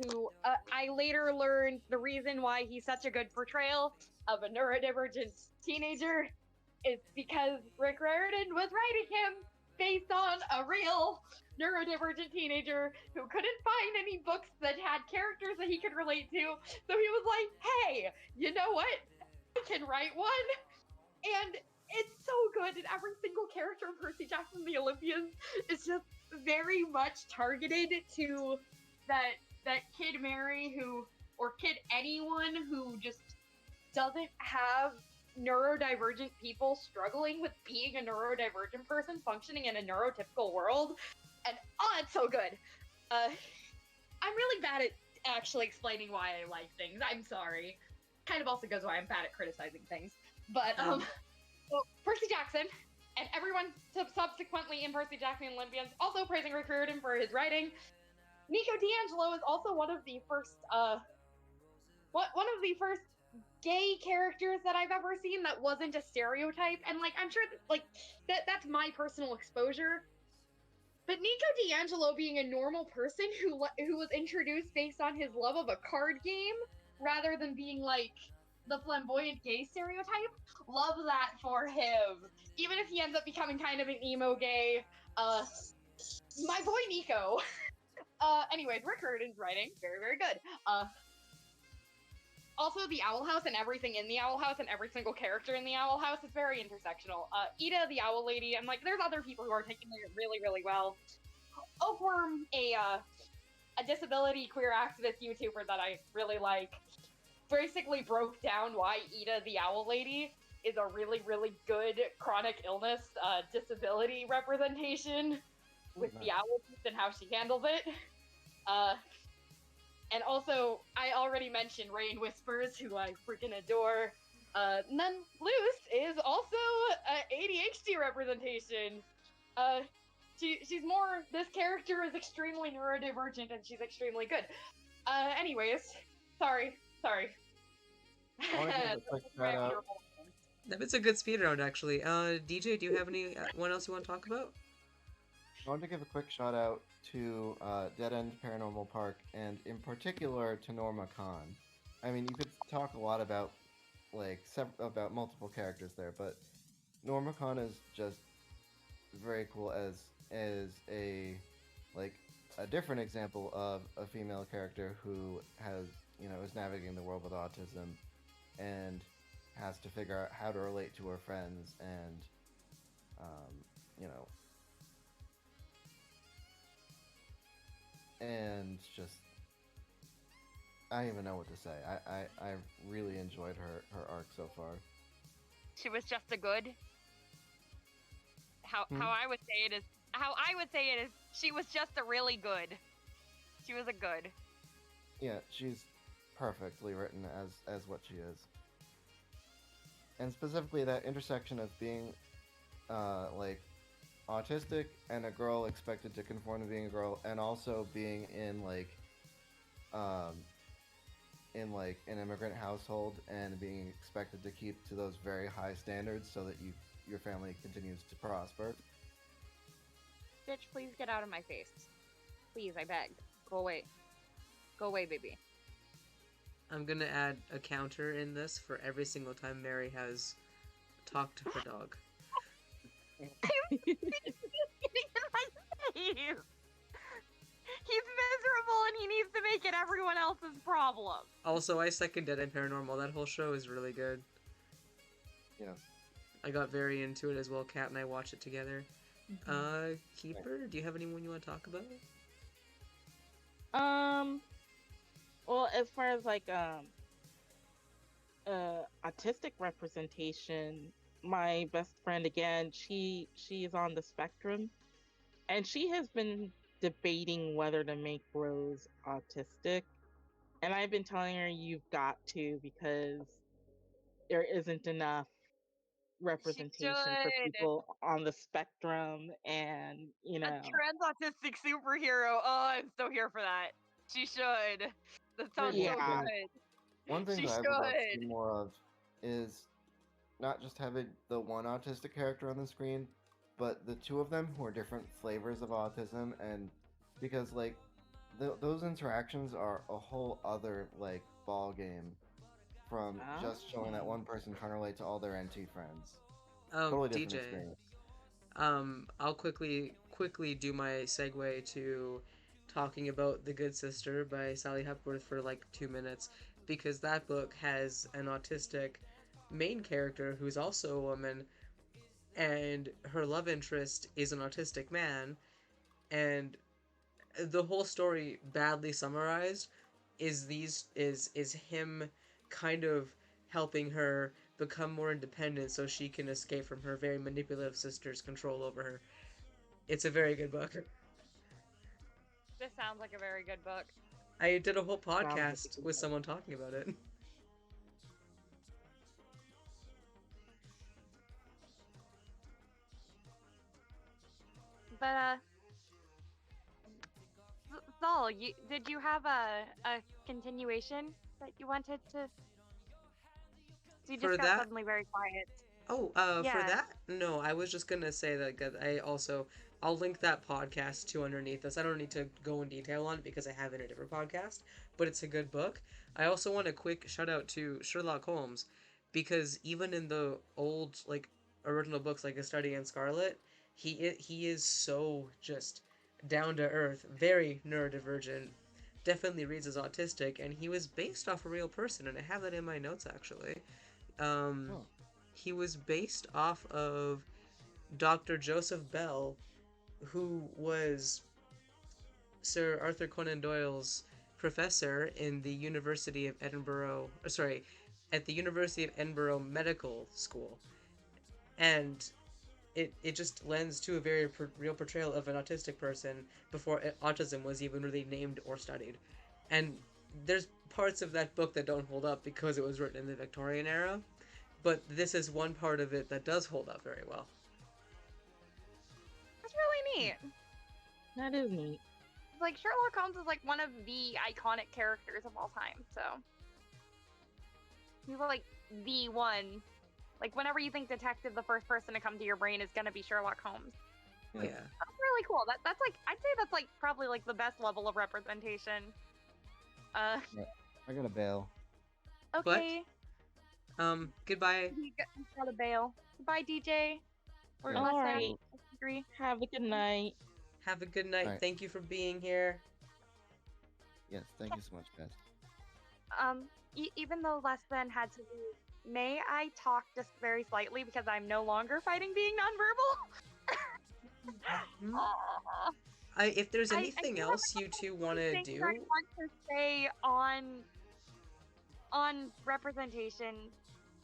who I later learned the reason why he's such a good portrayal of a neurodivergent teenager is because Rick Riordan was writing him based on a real neurodivergent teenager who couldn't find any books that had characters that he could relate to. So he was like, hey, you know what? I can write one. And it's so good. And every single character in Percy Jackson and the Olympians is just very much targeted to that kid Mary or kid anyone who just doesn't have neurodivergent people struggling with being a neurodivergent person functioning in a neurotypical world. And it's so good. I'm really bad at actually explaining why I like things. I'm sorry. Kind of also goes why I'm bad at criticizing things. But so Percy Jackson and everyone subsequently in Percy Jackson and Olympians also praising Rick Riordan for his writing. Nico D'Angelo is also one of the first gay characters that I've ever seen that wasn't a stereotype, and like I'm sure that's my personal exposure. But Nico D'Angelo being a normal person who was introduced based on his love of a card game rather than being like the flamboyant gay stereotype, love that for him. Even if he ends up becoming kind of an emo gay, my boy Nico. Anyways, Rick Riordan's writing very very good. Also, the Owl House and everything in the Owl House and every single character in the Owl House is very intersectional. Ida, the Owl Lady, and like, there's other people who are taking it really, really well. Oakworm, a disability queer activist YouTuber that I really like, basically broke down why Ida, the Owl Lady, is a really, really good chronic illness disability representation with the owl and how she handles it. And also, I already mentioned Rain Whispers, who I freaking adore. Nun Luce is also ADHD representation. She's more. This character is extremely neurodivergent, and she's extremely good. Anyways, sorry. I want to give a quick shout out. It's a good speed round, actually. DJ, do you have anyone else you want to talk about? I want to give a quick shout out to Dead End Paranormal Park, and in particular to Norma Khan. I mean, you could talk a lot about about multiple characters there, but Normicon is just very cool as a like a different example of a female character who has is navigating the world with autism and has to figure out how to relate to her friends and um, you know and just I don't even know what to say. I really enjoyed her arc so far. She was just a good. How Hmm? how I would say it is how I would say it is she was just a really good. She was a good. Yeah, she's perfectly written as what she is, and specifically that intersection of being like autistic and a girl expected to conform to being a girl, and also being um, in like an immigrant household and being expected to keep to those very high standards so that your family continues to prosper. Bitch, please get out of my face. Please, I beg. Go away. Go away, baby. I'm gonna add a counter in this for every single time Mary has talked to her dog. He's miserable and he needs to make it everyone else's problem. Also, I second Dead and Paranormal. That whole show is really good. Yes. I got very into it as well. Kat and I watched it together. Keeper, do you have anyone you want to talk about? Well, as far as like autistic representation, my best friend again, she's on the spectrum, and she has been debating whether to make Rose autistic, and I've been telling her you've got to because there isn't enough She representation for should. people on the spectrum, and A trans autistic superhero. Oh, I'm so here for that. She should. That sounds One so yeah. thing, good. one thing She that I would love to see should. more of is not just having the one autistic character on the screen, but the two of them who are different flavors of autism, and because like those interactions are a whole other like ball game from just showing that Oh. one person trying to relate to all their NT friends. Oh, Totally different DJ. experience. I'll quickly do my segue to talking about The Good Sister by Sally Hepworth for like 2 minutes, because that book has an autistic main character who's also a woman, and her love interest is an autistic man, and the whole story, badly summarized, is him kind of helping her become more independent so she can escape from her very manipulative sister's control over her. It's a very good book. This sounds like a very good book. I did a whole Sounds like a podcast good with book. someone talking about it. But Zal, did you have a continuation that you wanted to? You For just got that, suddenly very quiet. oh, for Yeah. that, no, I was just gonna say that I also I'll link that podcast to underneath this. I don't need to go in detail on it because I have it in a different podcast, but it's a good book. I also want a quick shout out to Sherlock Holmes, because even in the old like original books like A Study in Scarlet, he is so just down to earth, very neurodivergent. Definitely reads as autistic, and he was based off a real person, and I have that in my notes actually. Um, Oh, he was based off of Dr. Joseph Bell, who was Sir Arthur Conan Doyle's professor in the University of Edinburgh, sorry, at the University of Edinburgh Medical School. And it just lends to a very real portrayal of an autistic person before autism was even really named or studied. And there's parts of that book that don't hold up because it was written in the Victorian era, but this is one part of it that does hold up very well. That's really neat. That is neat. Like Sherlock Holmes is like one of the iconic characters of all time. So he's like the one. Like whenever you think detective, the first person to come to your brain is gonna be Sherlock Holmes. Oh, yeah. That's really cool. That's like I'd say that's like probably like the best level of representation. I gotta bail. Okay. Goodbye. He got a bail. Goodbye, DJ. Or Yeah. less All than. right. Agree. Have a good night. Have a good night. Alright. Thank you for being here. Yes, thank you so much, guys. Even though less than had to leave, may I talk just very slightly because I'm no longer fighting being nonverbal? Hmm? Uh, If there's I anything do have else you two want to things I do, want to say on representation,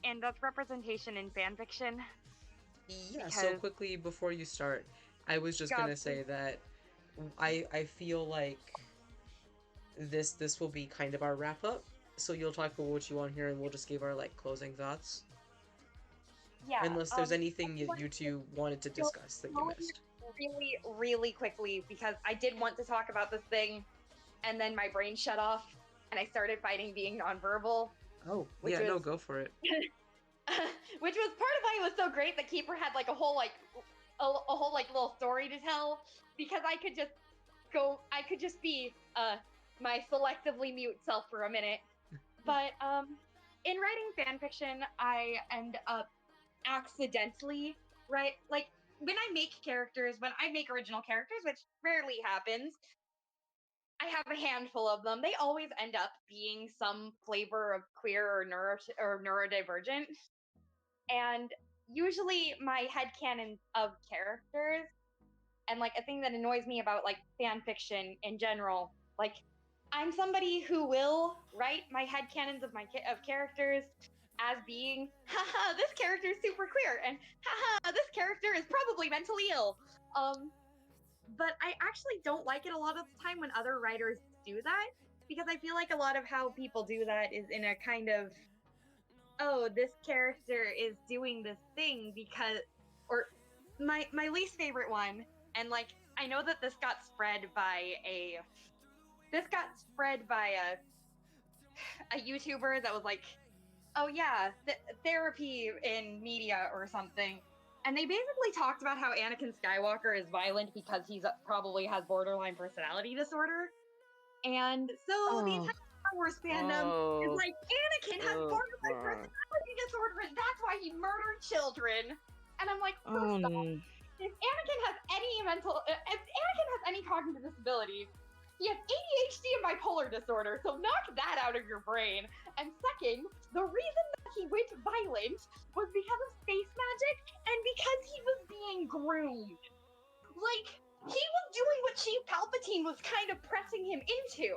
and that's representation in fanfiction. yeah. So Because quickly before you start, I was just God, gonna say that I feel like this will be kind of our wrap up. So you'll talk about what you want here, and we'll just give our like closing thoughts. yeah. Unless there's anything I you wanted to two wanted to go discuss that you really, missed. really, really quickly because I did want to talk about this thing, and then my brain shut off, and I started fighting being nonverbal, Oh, which yeah, no, was go for it. which was part of why it was so great that Keeper had like a whole like little story to tell because I could just be my selectively mute self for a minute. But in writing fanfiction, I end up accidentally like when I make characters, when I make original characters, which rarely happens, I have a handful of them. They always end up being some flavor of queer or neurodivergent. And usually my headcanon of characters and like a thing that annoys me about like fan fiction in general, like I'm somebody who will write my headcanons of of characters as being, haha, this character is super queer, and haha, this character is probably mentally ill. But I actually don't like it a lot of the time when other writers do that because I feel like a lot of how people do that is in a kind of, oh, this character is doing this thing because, or my least favorite one, and like I know that this got spread by a YouTuber that was like, oh yeah, therapy in media or something. And they basically talked about how Anakin Skywalker is violent because probably has borderline personality disorder. And so the Oh, entire Star Wars fandom is like, Anakin has borderline personality disorder, and that's why he murdered children. And I'm like, first off, if Anakin has any cognitive disability, he has ADHD and bipolar disorder, so knock that out of your brain. And second, the reason that he went violent was because of space magic and because he was being groomed. Like, he was doing what Chief Palpatine was kind of pressing him into.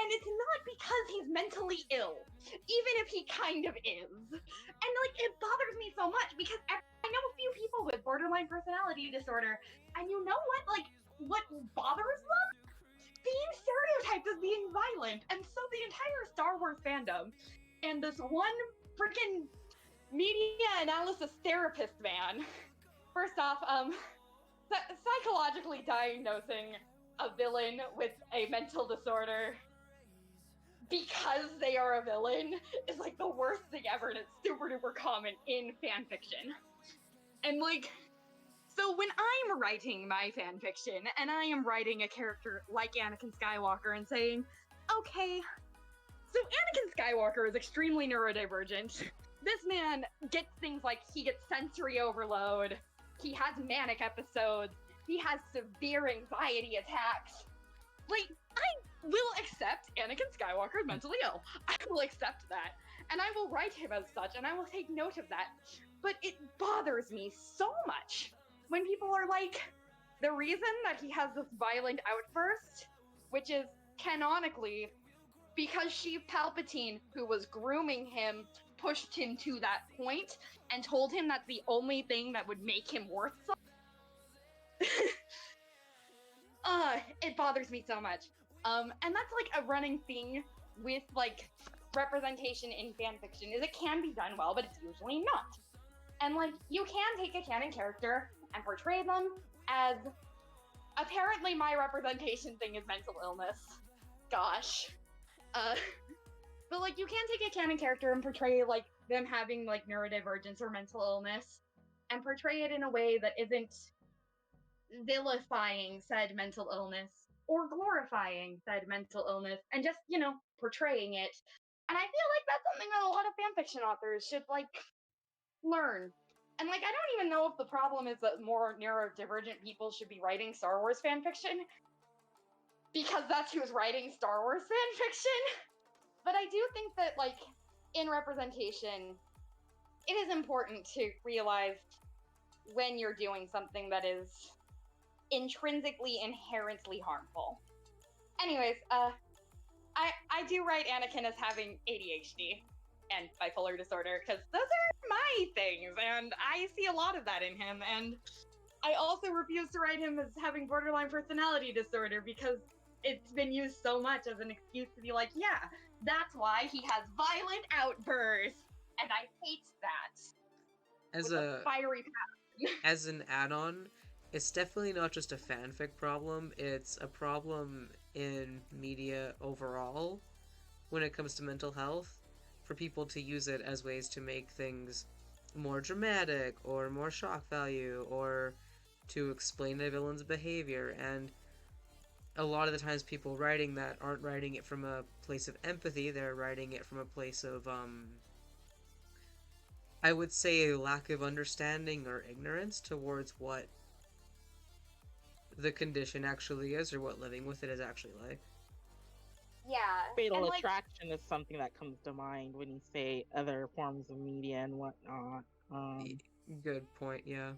And it's not because he's mentally ill, even if he kind of is. And, like, it bothers me so much because I know a few people with borderline personality disorder, and you know what? Like, what bothers them? Being stereotyped as being violent. And so the entire Star Wars fandom and this one freaking media analysis therapist man, first off, psychologically diagnosing a villain with a mental disorder because they are a villain is like the worst thing ever, and it's super duper common in fan fiction. And like, so when I'm writing my fan fiction and I am writing a character like Anakin Skywalker and saying, okay, so Anakin Skywalker is extremely neurodivergent. This man gets things like he gets sensory overload, he has manic episodes, he has severe anxiety attacks. Like, I will accept Anakin Skywalker is mentally ill. I will accept that. And I will write him as such, and I will take note of that. But it bothers me so much when people are like, the reason that he has this violent outburst, which is canonically because Chief Palpatine, who was grooming him, pushed him to that point and told him that's the only thing that would make him worth something. It bothers me so much. And that's like a running thing with like representation in fanfiction is it can be done well, but it's usually not. And like you can take a canon character and portray them as apparently my representation thing is mental illness. Gosh. But like you can take a canon character and portray like them having like neurodivergence or mental illness and portray it in a way that isn't vilifying said mental illness or glorifying said mental illness and just, you know, portraying it And I feel like that's something that a lot of fanfiction authors should, like, learn. And, like, I don't even know if the problem is that more neurodivergent people should be writing Star Wars fanfiction, because that's who's writing Star Wars fanfiction. But I do think that, like, in representation, it is important to realize when you're doing something that is intrinsically, inherently harmful. Anyways, I do write Anakin as having ADHD and bipolar disorder, because those are my things, and I see a lot of that in him, and I also refuse to write him as having borderline personality disorder, because it's been used so much as an excuse to be like, yeah, that's why he has violent outbursts, and I hate that. As With a fiery as an add-on, it's definitely not just a fanfic problem, it's a problem in media overall when it comes to mental health, for people to use it as ways to make things more dramatic or more shock value or to explain a villain's behavior. And a lot of the times people writing that aren't writing it from a place of empathy, they're writing it from a place of I would say a lack of understanding or ignorance towards what the condition actually is, or what living with it is actually like. Yeah. Fatal and, like, attraction is something that comes to mind when you say other forms of media and whatnot. Good point, yeah.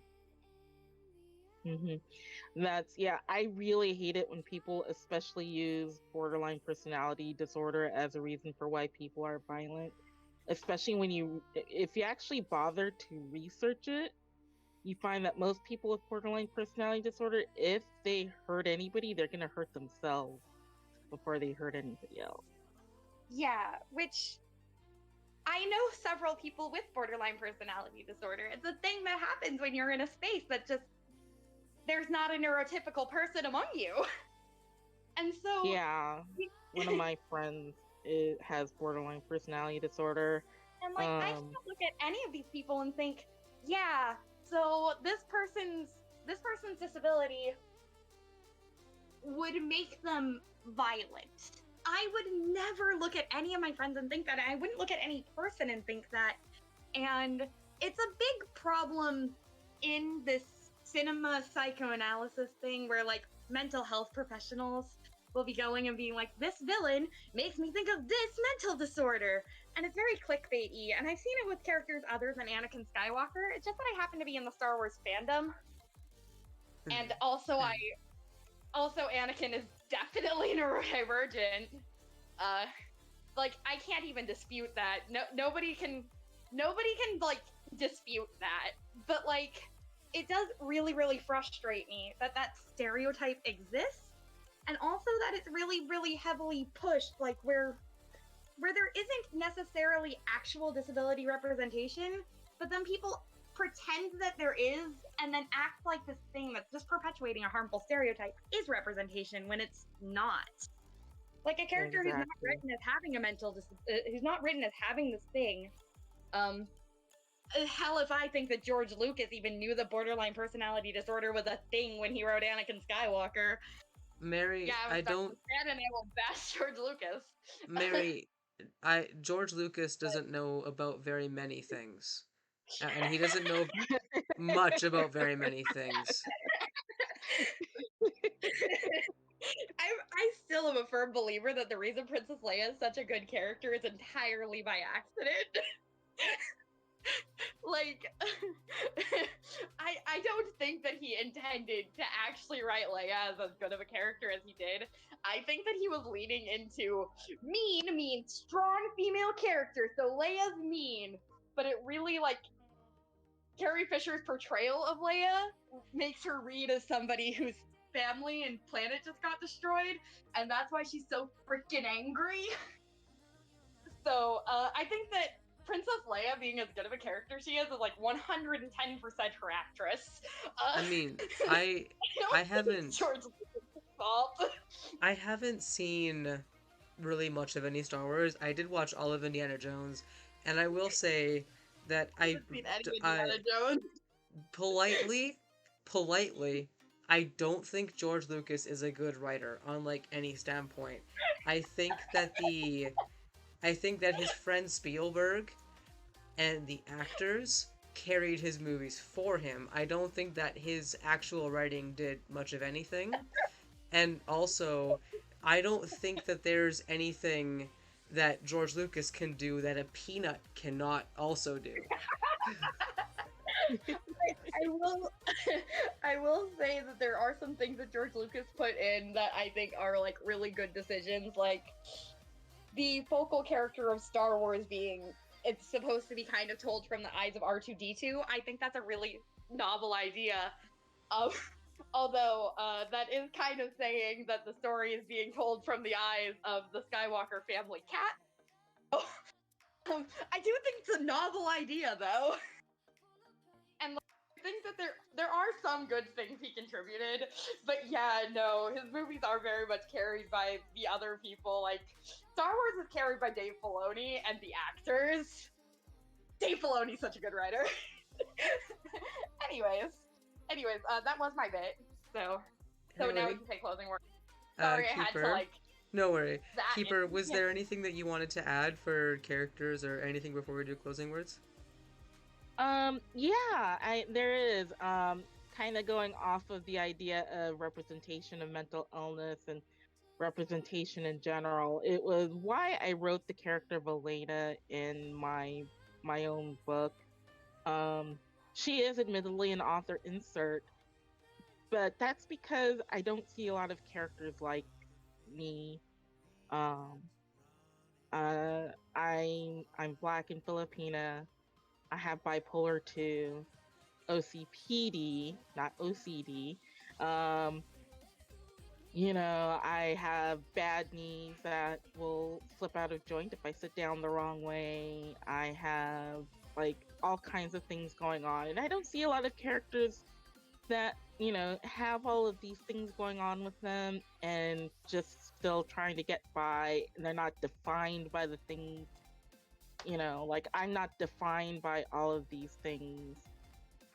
hmm I really hate it when people especially use borderline personality disorder as a reason for why people are violent. Especially if you actually bother to research it, you find that most people with borderline personality disorder, if they hurt anybody, they're going to hurt themselves before they hurt anybody else. Yeah, which I know several people with borderline personality disorder. It's a thing that happens when you're in a space that just, there's not a neurotypical person among you. And so... Yeah, one of my friends has borderline personality disorder. And, like, I can't look at any of these people and think, yeah, so this person's disability would make them violent. I would never look at any of my friends and think that. I wouldn't look at any person and think that. And it's a big problem in this cinema psychoanalysis thing where, like, mental health professionals will be going and being like, this villain makes me think of this mental disorder. And it's very clickbaity. And I've seen it with characters other than Anakin Skywalker. It's just that I happen to be in the Star Wars fandom. And also Anakin is definitely neurodivergent. Like, I can't even dispute that. Nobody can like dispute that. But, like, it does really, really frustrate me that stereotype exists. And also that it's really, really heavily pushed, like, where there isn't necessarily actual disability representation, but then people pretend that there is, and then act like this thing that's just perpetuating a harmful stereotype is representation when it's not. Like, a character who's not written as having a who's not written as having this thing, hell if I think that George Lucas even knew that borderline personality disorder was a thing when he wrote Anakin Skywalker. Mary, Yeah, I don't... and I will bash George Lucas. Mary, George Lucas doesn't know about very many things. And he doesn't know much about very many things. I still am a firm believer that the reason Princess Leia is such a good character is entirely by accident. Like, I don't think that he intended to actually write Leia as good of a character as he did. I think that he was leaning into mean, strong female character, so Leia's mean. But it really, like, Carrie Fisher's portrayal of Leia makes her read as somebody whose family and planet just got destroyed, and that's why she's so freaking angry. So, I think that Princess Leia being as good of a character she is like 110% her actress. I mean, I haven't... George Lucas' fault. I haven't seen really much of any Star Wars. I did watch all of Indiana Jones, and I will say that politely, I don't think George Lucas is a good writer on, like, any standpoint. I think that I think that his friend Spielberg and the actors carried his movies for him. I don't think that his actual writing did much of anything. And also, I don't think that there's anything that George Lucas can do that a peanut cannot also do. I will I will say that there are some things that George Lucas put in that I think are like really good decisions. Like the focal character of Star Wars being it's supposed to be kind of told from the eyes of R2D2. I think that's a really novel idea. Um, although that is kind of saying that the story is being told from the eyes of the Skywalker family cat. I do think it's a novel idea, though. And like, I think that there are some good things he contributed, but yeah, no, his movies are very much carried by the other people. Like Star Wars is carried by Dave Filoni and the actors. Dave Filoni's such a good writer. anyways, that was my bit. So now we can take closing words. Sorry, I had to Keeper. like. No worry. That Keeper, in- was yeah. there anything that you wanted to add for characters or anything before we do closing words? Yeah, there is kind of going off of the idea of representation of mental illness and representation in general. It was why I wrote the character of Elena in my own book. She is admittedly an author insert, but that's because I don't see a lot of characters like me. Um, I'm Black and Filipina. I have bipolar 2, OCPD, not OCD. Um, I have bad knees that will slip out of joint if I sit down the wrong way. I have like all kinds of things going on, and I don't see a lot of characters that have all of these things going on with them and just still trying to get by, and they're not defined by the things. Like I'm not defined by all of these things.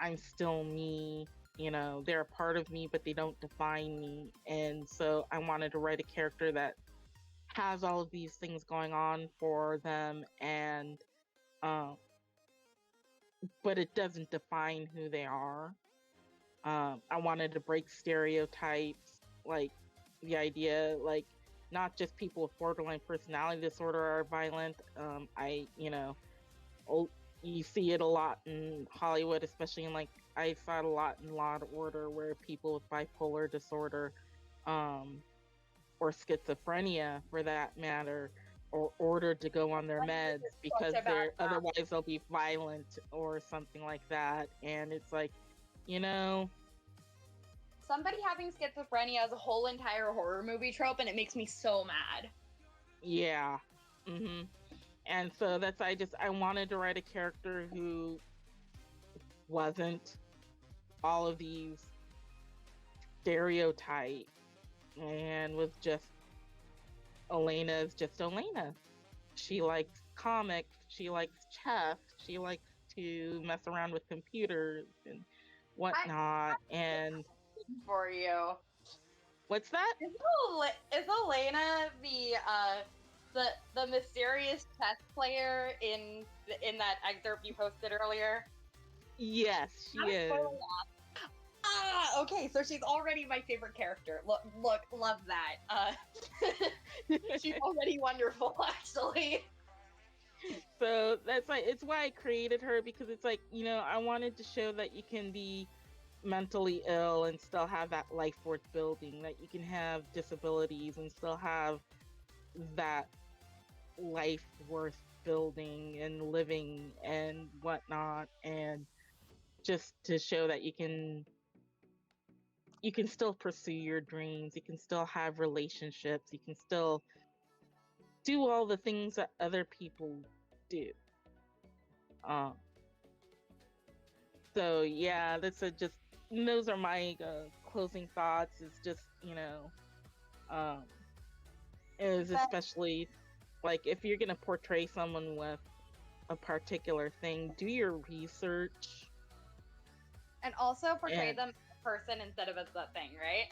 I'm still me. They're a part of me, but they don't define me. And so I wanted to write a character that has all of these things going on for them, and but it doesn't define who they are. I wanted to break stereotypes, like the idea, like not just people with borderline personality disorder are violent. You see it a lot in Hollywood, especially in like I saw it a lot in Law and Order, where people with bipolar disorder, or schizophrenia, for that matter, are ordered to go on their meds because otherwise they'll be violent or something like that. And it's like, Somebody having schizophrenia is a whole entire horror movie trope, and it makes me so mad. Yeah. And so I wanted to write a character who wasn't all of these stereotypes and was just Elena's just Elena. She likes comics, she likes chess, she likes to mess around with computers and whatnot. And for you, what's that? Is Elena the mysterious chess player in that excerpt you posted earlier? Yes, she is. Okay, so she's already my favorite character. Look, love that. She's already wonderful, actually. So it's why I created her, because it's like, I wanted to show that you can be mentally ill and still have that life worth building, that you can have disabilities and still have that life worth building and living and whatnot, and just to show that you can still pursue your dreams, you can still have relationships, you can still do all the things that other people do. So yeah, those are my closing thoughts. Is just is especially like if you're gonna portray someone with a particular thing, do your research. And also portray them as a person instead of as a thing, right?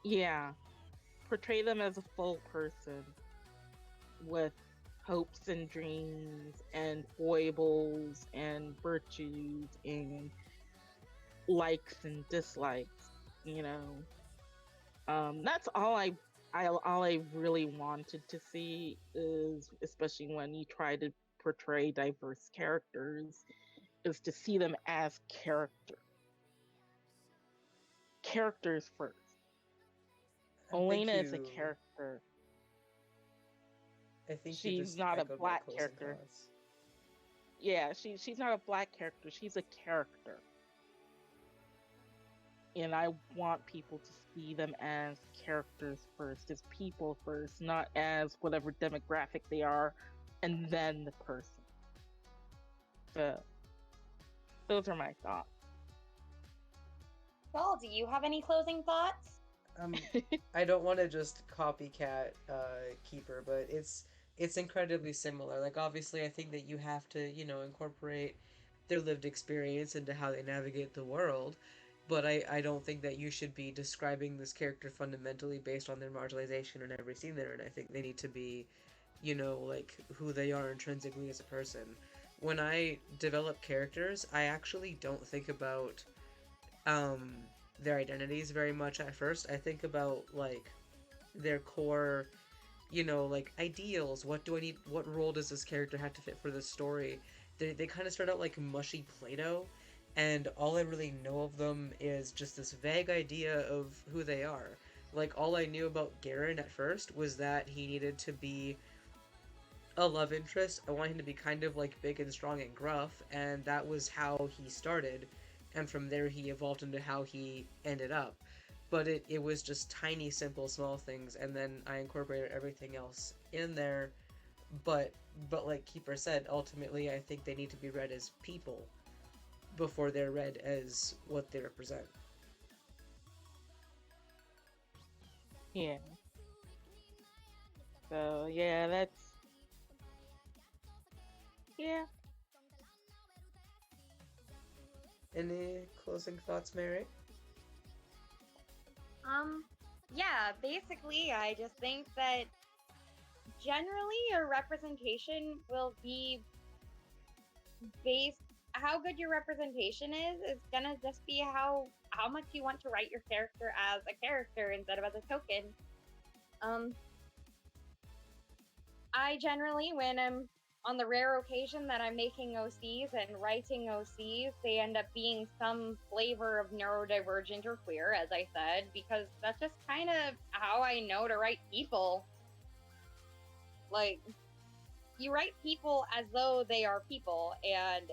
Yeah. Portray them as a full person with hopes and dreams and foibles and virtues and likes and dislikes, you know. That's all I really wanted to see is, especially when you try to portray diverse characters, is to see them as characters first. I think Elena is a you. character. I think you She's just not a echoed my black closing character. thoughts. Yeah, she's not a black character. She's a character. And I want people to see them as characters first, as people first, not as whatever demographic they are, and then the person. So, those are my thoughts. Saul, do you have any closing thoughts? I don't want to just copycat Keeper, but it's incredibly similar. Like obviously, I think that you have to incorporate their lived experience into how they navigate the world. But I don't think that you should be describing this character fundamentally based on their marginalization in every scene they're in. I think they need to be, like who they are intrinsically as a person. When I develop characters, I actually don't think about um, their identities very much at first. I think about like their core, like ideals. What do I need? What role does this character have to fit for this story? They kind of start out like mushy Play-Doh, and all I really know of them is just this vague idea of who they are. Like all I knew about Garen at first was that he needed to be a love interest. I want him to be kind of like big and strong and gruff, and that was how he started. And from there, he evolved into how he ended up. But it was just tiny, simple, small things, and then I incorporated everything else in there. But but like Keeper said, ultimately, I think they need to be read as people before they're read as what they represent. Yeah. So, yeah, yeah. Any closing thoughts, Mary? Yeah, basically, I just think that generally your representation will be based how good your representation is gonna just be how much you want to write your character as a character instead of as a token. Um, I generally, when I'm on the rare occasion that I'm making OCs and writing OCs, they end up being some flavor of neurodivergent or queer, as I said, because that's just kind of how I know to write people. Like, you write people as though they are people, and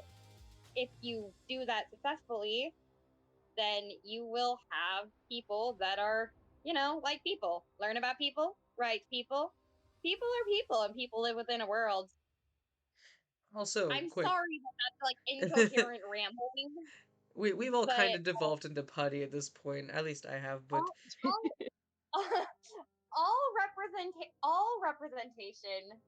if you do that successfully, then you will have people that are, like people. Learn about people, write people. People are people, and people live within a world. Also, I'm quick. sorry that that's like incoherent rambling, We've all kind but of devolved into putty at this point. At least I have, but all all representation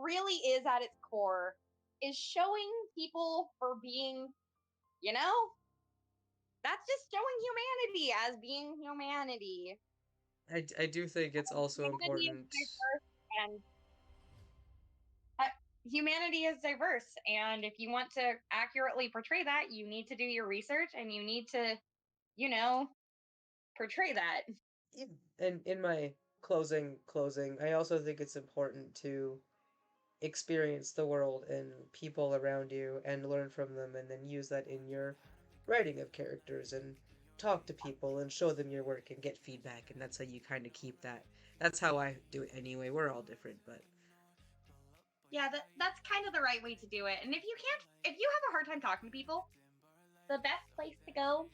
really is at its core is showing people for being, you know, that's just showing humanity as being humanity. I do think it's also Humanity is important. diverse, and humanity is diverse, and if you want to accurately portray that, you need to do your research and you need to, you know, portray that. And in my closing, I also think it's important to experience the world and people around you and learn from them, and then use that in your writing of characters and talk to people and show them your work and get feedback, and that's how you kind of keep that. That's how I do it anyway. We're all different, but Yeah, that's kind of the right way to do it. And if you have a hard time talking to people, the best place to go,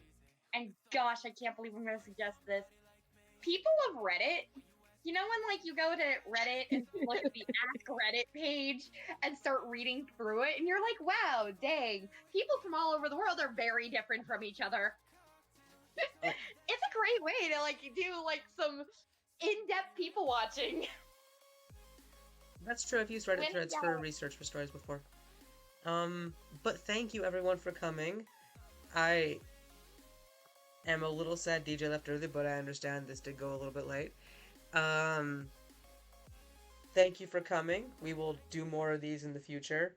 and gosh, I can't believe I'm going to suggest this. People of Reddit, you know when like you go to Reddit and look at the Ask Reddit page and start reading through it, and you're like, wow, dang, people from all over the world are very different from each other. It's a great way to like do like some in-depth people watching. that's true. I've used Reddit When threads for research for stories before. But thank you everyone for coming. I am a little sad DJ left early, but I understand this did go a little bit late. Um, thank you for coming. We will do more of these in the future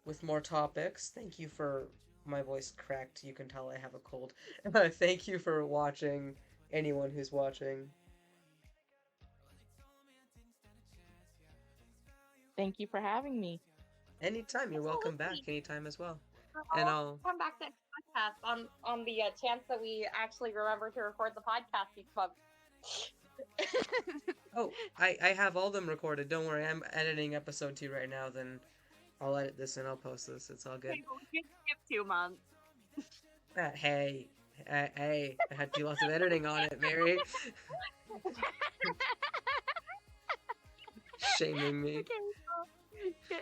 with more topics. Thank you for my voice cracked. You can tell I have a cold. Thank you for watching. Anyone who's watching. Thank you for having me. Anytime. You're welcome back. Absolutely. Anytime as well. I'll And I'll. come back next podcast on the chance that we actually remember to record the podcast each month. Oh, I have all them recorded. Don't worry. I'm editing episode 2 right now. Then I'll edit this and I'll post this. It's all good. Okay, but we can skip 2 months. Hey, hey, I had to do lots of editing on it, Mary. Shaming me. Okay, so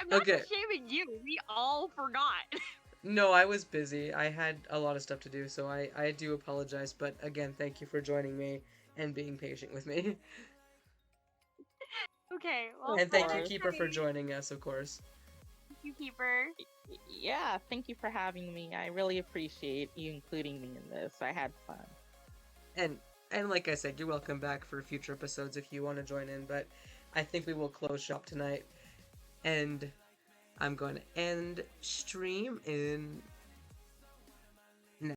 I'm not Okay. just shaming you. We all forgot. No, I was busy. I had a lot of stuff to do, so I do apologize. But again, thank you for joining me and being patient with me. Okay, well, And thank you, course. Keeper, for joining us, of course. Thank you, Keeper. Yeah, thank you for having me. I really appreciate you including me in this. I had fun. And like I said, you're welcome back for future episodes if you want to join in. But I think we will close shop tonight, and I'm going to end stream in